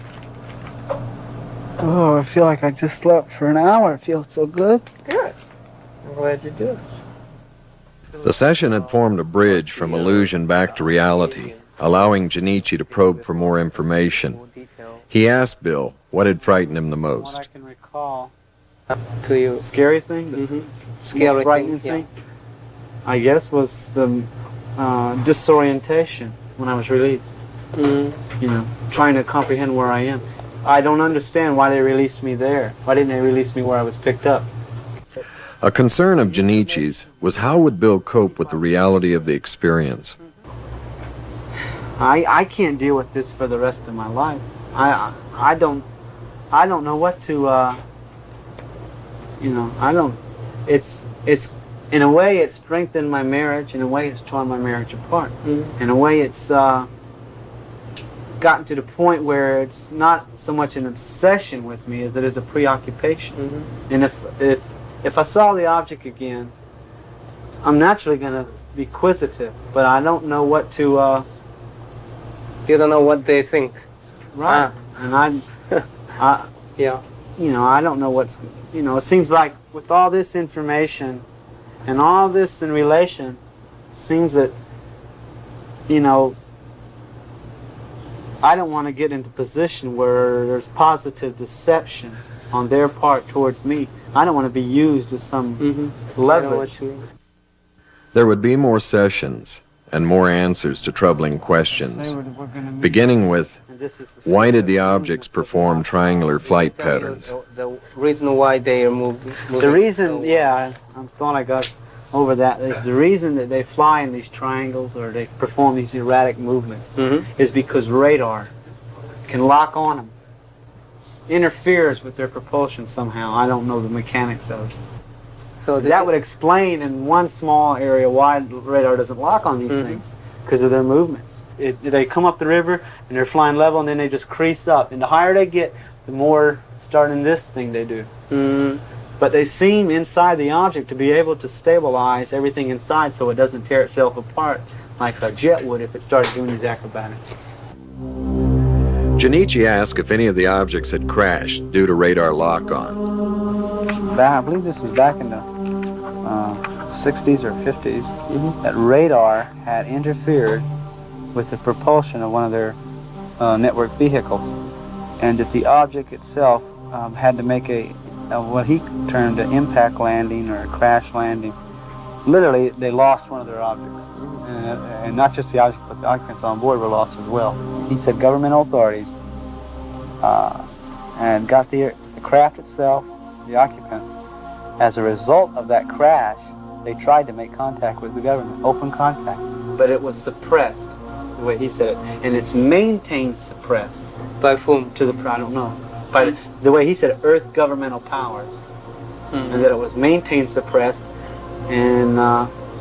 Oh, I feel like I just slept for an hour. It feels so good. Good. I'm glad you did. The session had formed a bridge from illusion back to reality, allowing Junichi to probe for more information. He asked Bill what had frightened him the most. What I can recall. To you. Scary thing? The Scary most frightening thing? I guess was the disorientation when I was released. You know, trying to comprehend where I am. I don't understand why they released me there. Why didn't they release me where I was picked up? A concern of Junichi's was how would Bill cope with the reality of the experience. I can't deal with this for the rest of my life. I don't know what to it's in a way it's strengthened my marriage, in a way it's torn my marriage apart. In a way it's gotten to the point where it's not so much an obsession with me as it is a preoccupation. And if I saw the object again, I'm naturally going to be quizzitive, but I don't know what to... You don't know what they think. Right. And yeah. You know, I don't know what's... You know, it seems like with all this information and all this in relation, it seems that, you know, I don't want to get into a position where there's positive deception on their part towards me. I don't want to be used as some leverage. There would be more sessions and more answers to troubling questions, beginning with, why did the objects perform triangular flight patterns? The reason why they are moving. The reason, I thought I got over that, is the reason that they fly in these triangles or they perform these erratic movements is because radar can lock on them, interferes with their propulsion somehow. I don't know the mechanics of it. So that would explain in one small area why radar doesn't lock on these things, because of their movements. They come up the river and they're flying level and then they just crease up. And the higher they get, the more starting this thing they do. But they seem inside the object to be able to stabilize everything inside so it doesn't tear itself apart like a jet would if it started doing these acrobatics. Junichi asked if any of the objects had crashed due to radar lock-on. I believe this is back in the 60s or 50s, that radar had interfered with the propulsion of one of their network vehicles, and that the object itself had to make what he termed an impact landing or a crash landing. Literally, they lost one of their objects. And not just the object, but the occupants on board were lost as well. He said governmental authorities and got the craft itself, the occupants. As a result of that crash, they tried to make contact with the government, open contact. But it was suppressed, the way he said it. And it's maintained suppressed. By whom? I don't know. By the way he said it, Earth governmental powers. And that it was maintained suppressed. And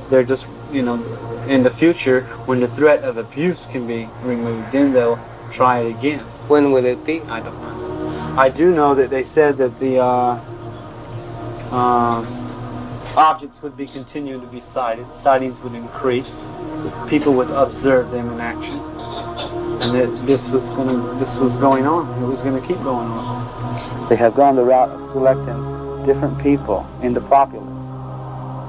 they're just, in the future, when the threat of abuse can be removed, then they'll try it again. When will it be? I don't know. I do know that they said that the objects would be continuing to be sighted. Sightings would increase. People would observe them in action, and that this was going on. It was going to keep going on. They have gone the route of selecting different people in the populace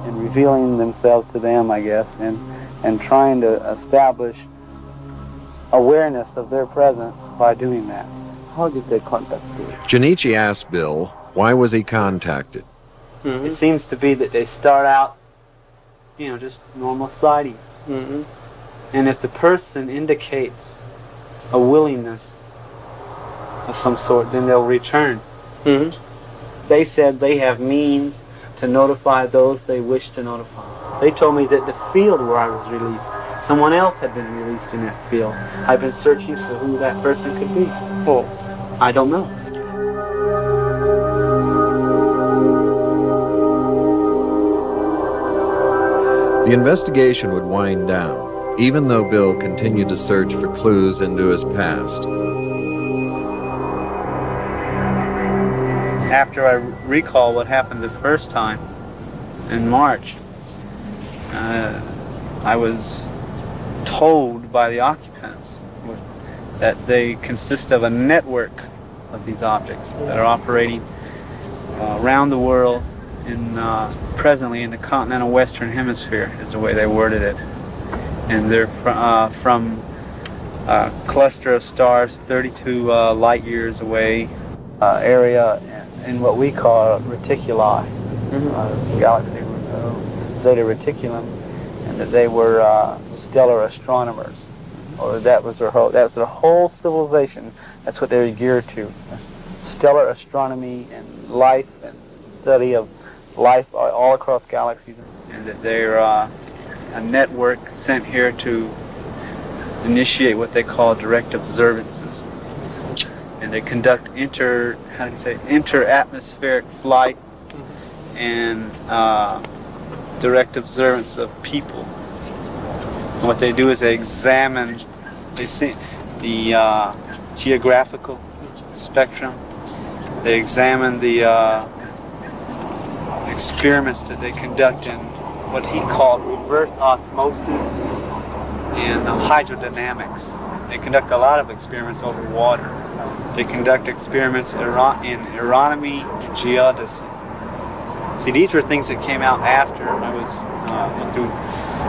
and revealing themselves to them, I guess, and trying to establish awareness of their presence by doing that. How did they contact you? Junichi asked Bill, why was he contacted? It seems to be that they start out, just normal sightings. And if the person indicates a willingness of some sort, then they'll return. They said they have means to notify those they wish to notify. They told me that the field where I was released, someone else had been released in that field. I've been searching for who that person could be. Well, I don't know. The investigation would wind down, even though Bill continued to search for clues into his past. After I recall what happened the first time in March, I was told by the occupants that they consist of a network of these objects that are operating around the world presently in the continental western hemisphere, is the way they worded it. And they're from a cluster of stars 32 light years away, area in what we call reticuli, galaxy Zeta Reticulum, and that they were stellar astronomers, or that was their whole civilization. That's what they were geared to: stellar astronomy and life and study of life all across galaxies, and that they're a network sent here to initiate what they call direct observances. And they conduct inter-atmospheric flight and direct observance of people. And what they do is they examine, they see the geographical spectrum. They examine the experiments that they conduct in what he called reverse osmosis and hydrodynamics. They conduct a lot of experiments over water. They conduct experiments in aeronomy and geodesy. See, these were things that came out after I was went through.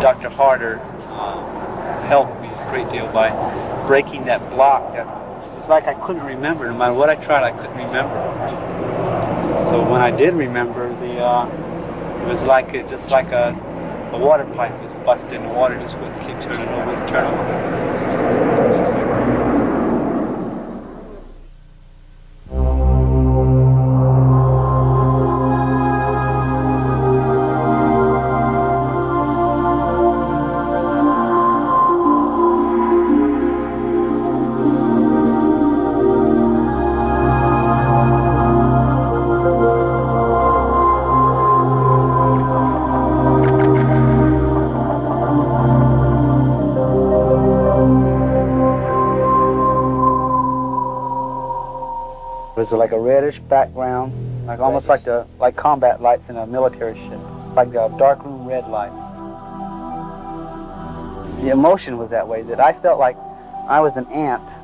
Dr. Harder helped me a great deal by breaking that block. That it's like I couldn't remember. No matter what I tried, I couldn't remember. So when I did remember, it was just like a water pipe was busted in the water, just wouldn't keep turning over and turn over. Just like that. It was like a reddish background, like almost like combat lights in a military ship, like a darkroom red light. The emotion was that way, that I felt like I was an ant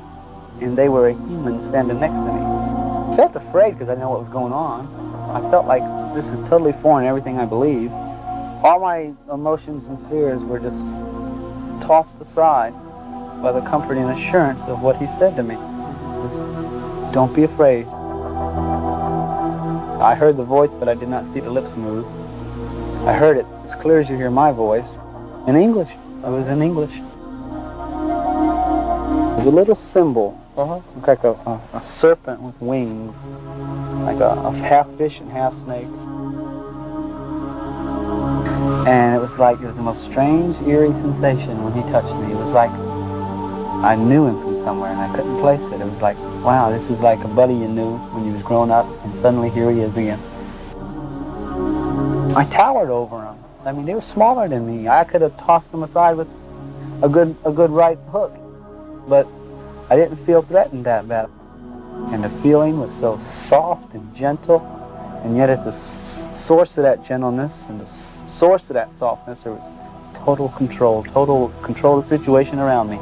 and they were a human standing next to me. I felt afraid because I didn't know what was going on. I felt like this is totally foreign to everything I believe. All my emotions and fears were just tossed aside by the comforting assurance of what he said to me. Don't be afraid. I heard the voice, but I did not see the lips move. I heard it as clear as you hear my voice, in English. It was in English. It was a little symbol, looked like a serpent with wings, like a half fish and half snake. And it was the most strange, eerie sensation when he touched me. It was like I knew him from somewhere and I couldn't place it. It was like, wow, this is like a buddy you knew when you was growing up, and suddenly here he is again. I towered over him. I mean, they were smaller than me. I could have tossed them aside with a good right hook, but I didn't feel threatened that bad. And the feeling was so soft and gentle, and yet at the source of that gentleness and the source of that softness, there was total control of the situation around me.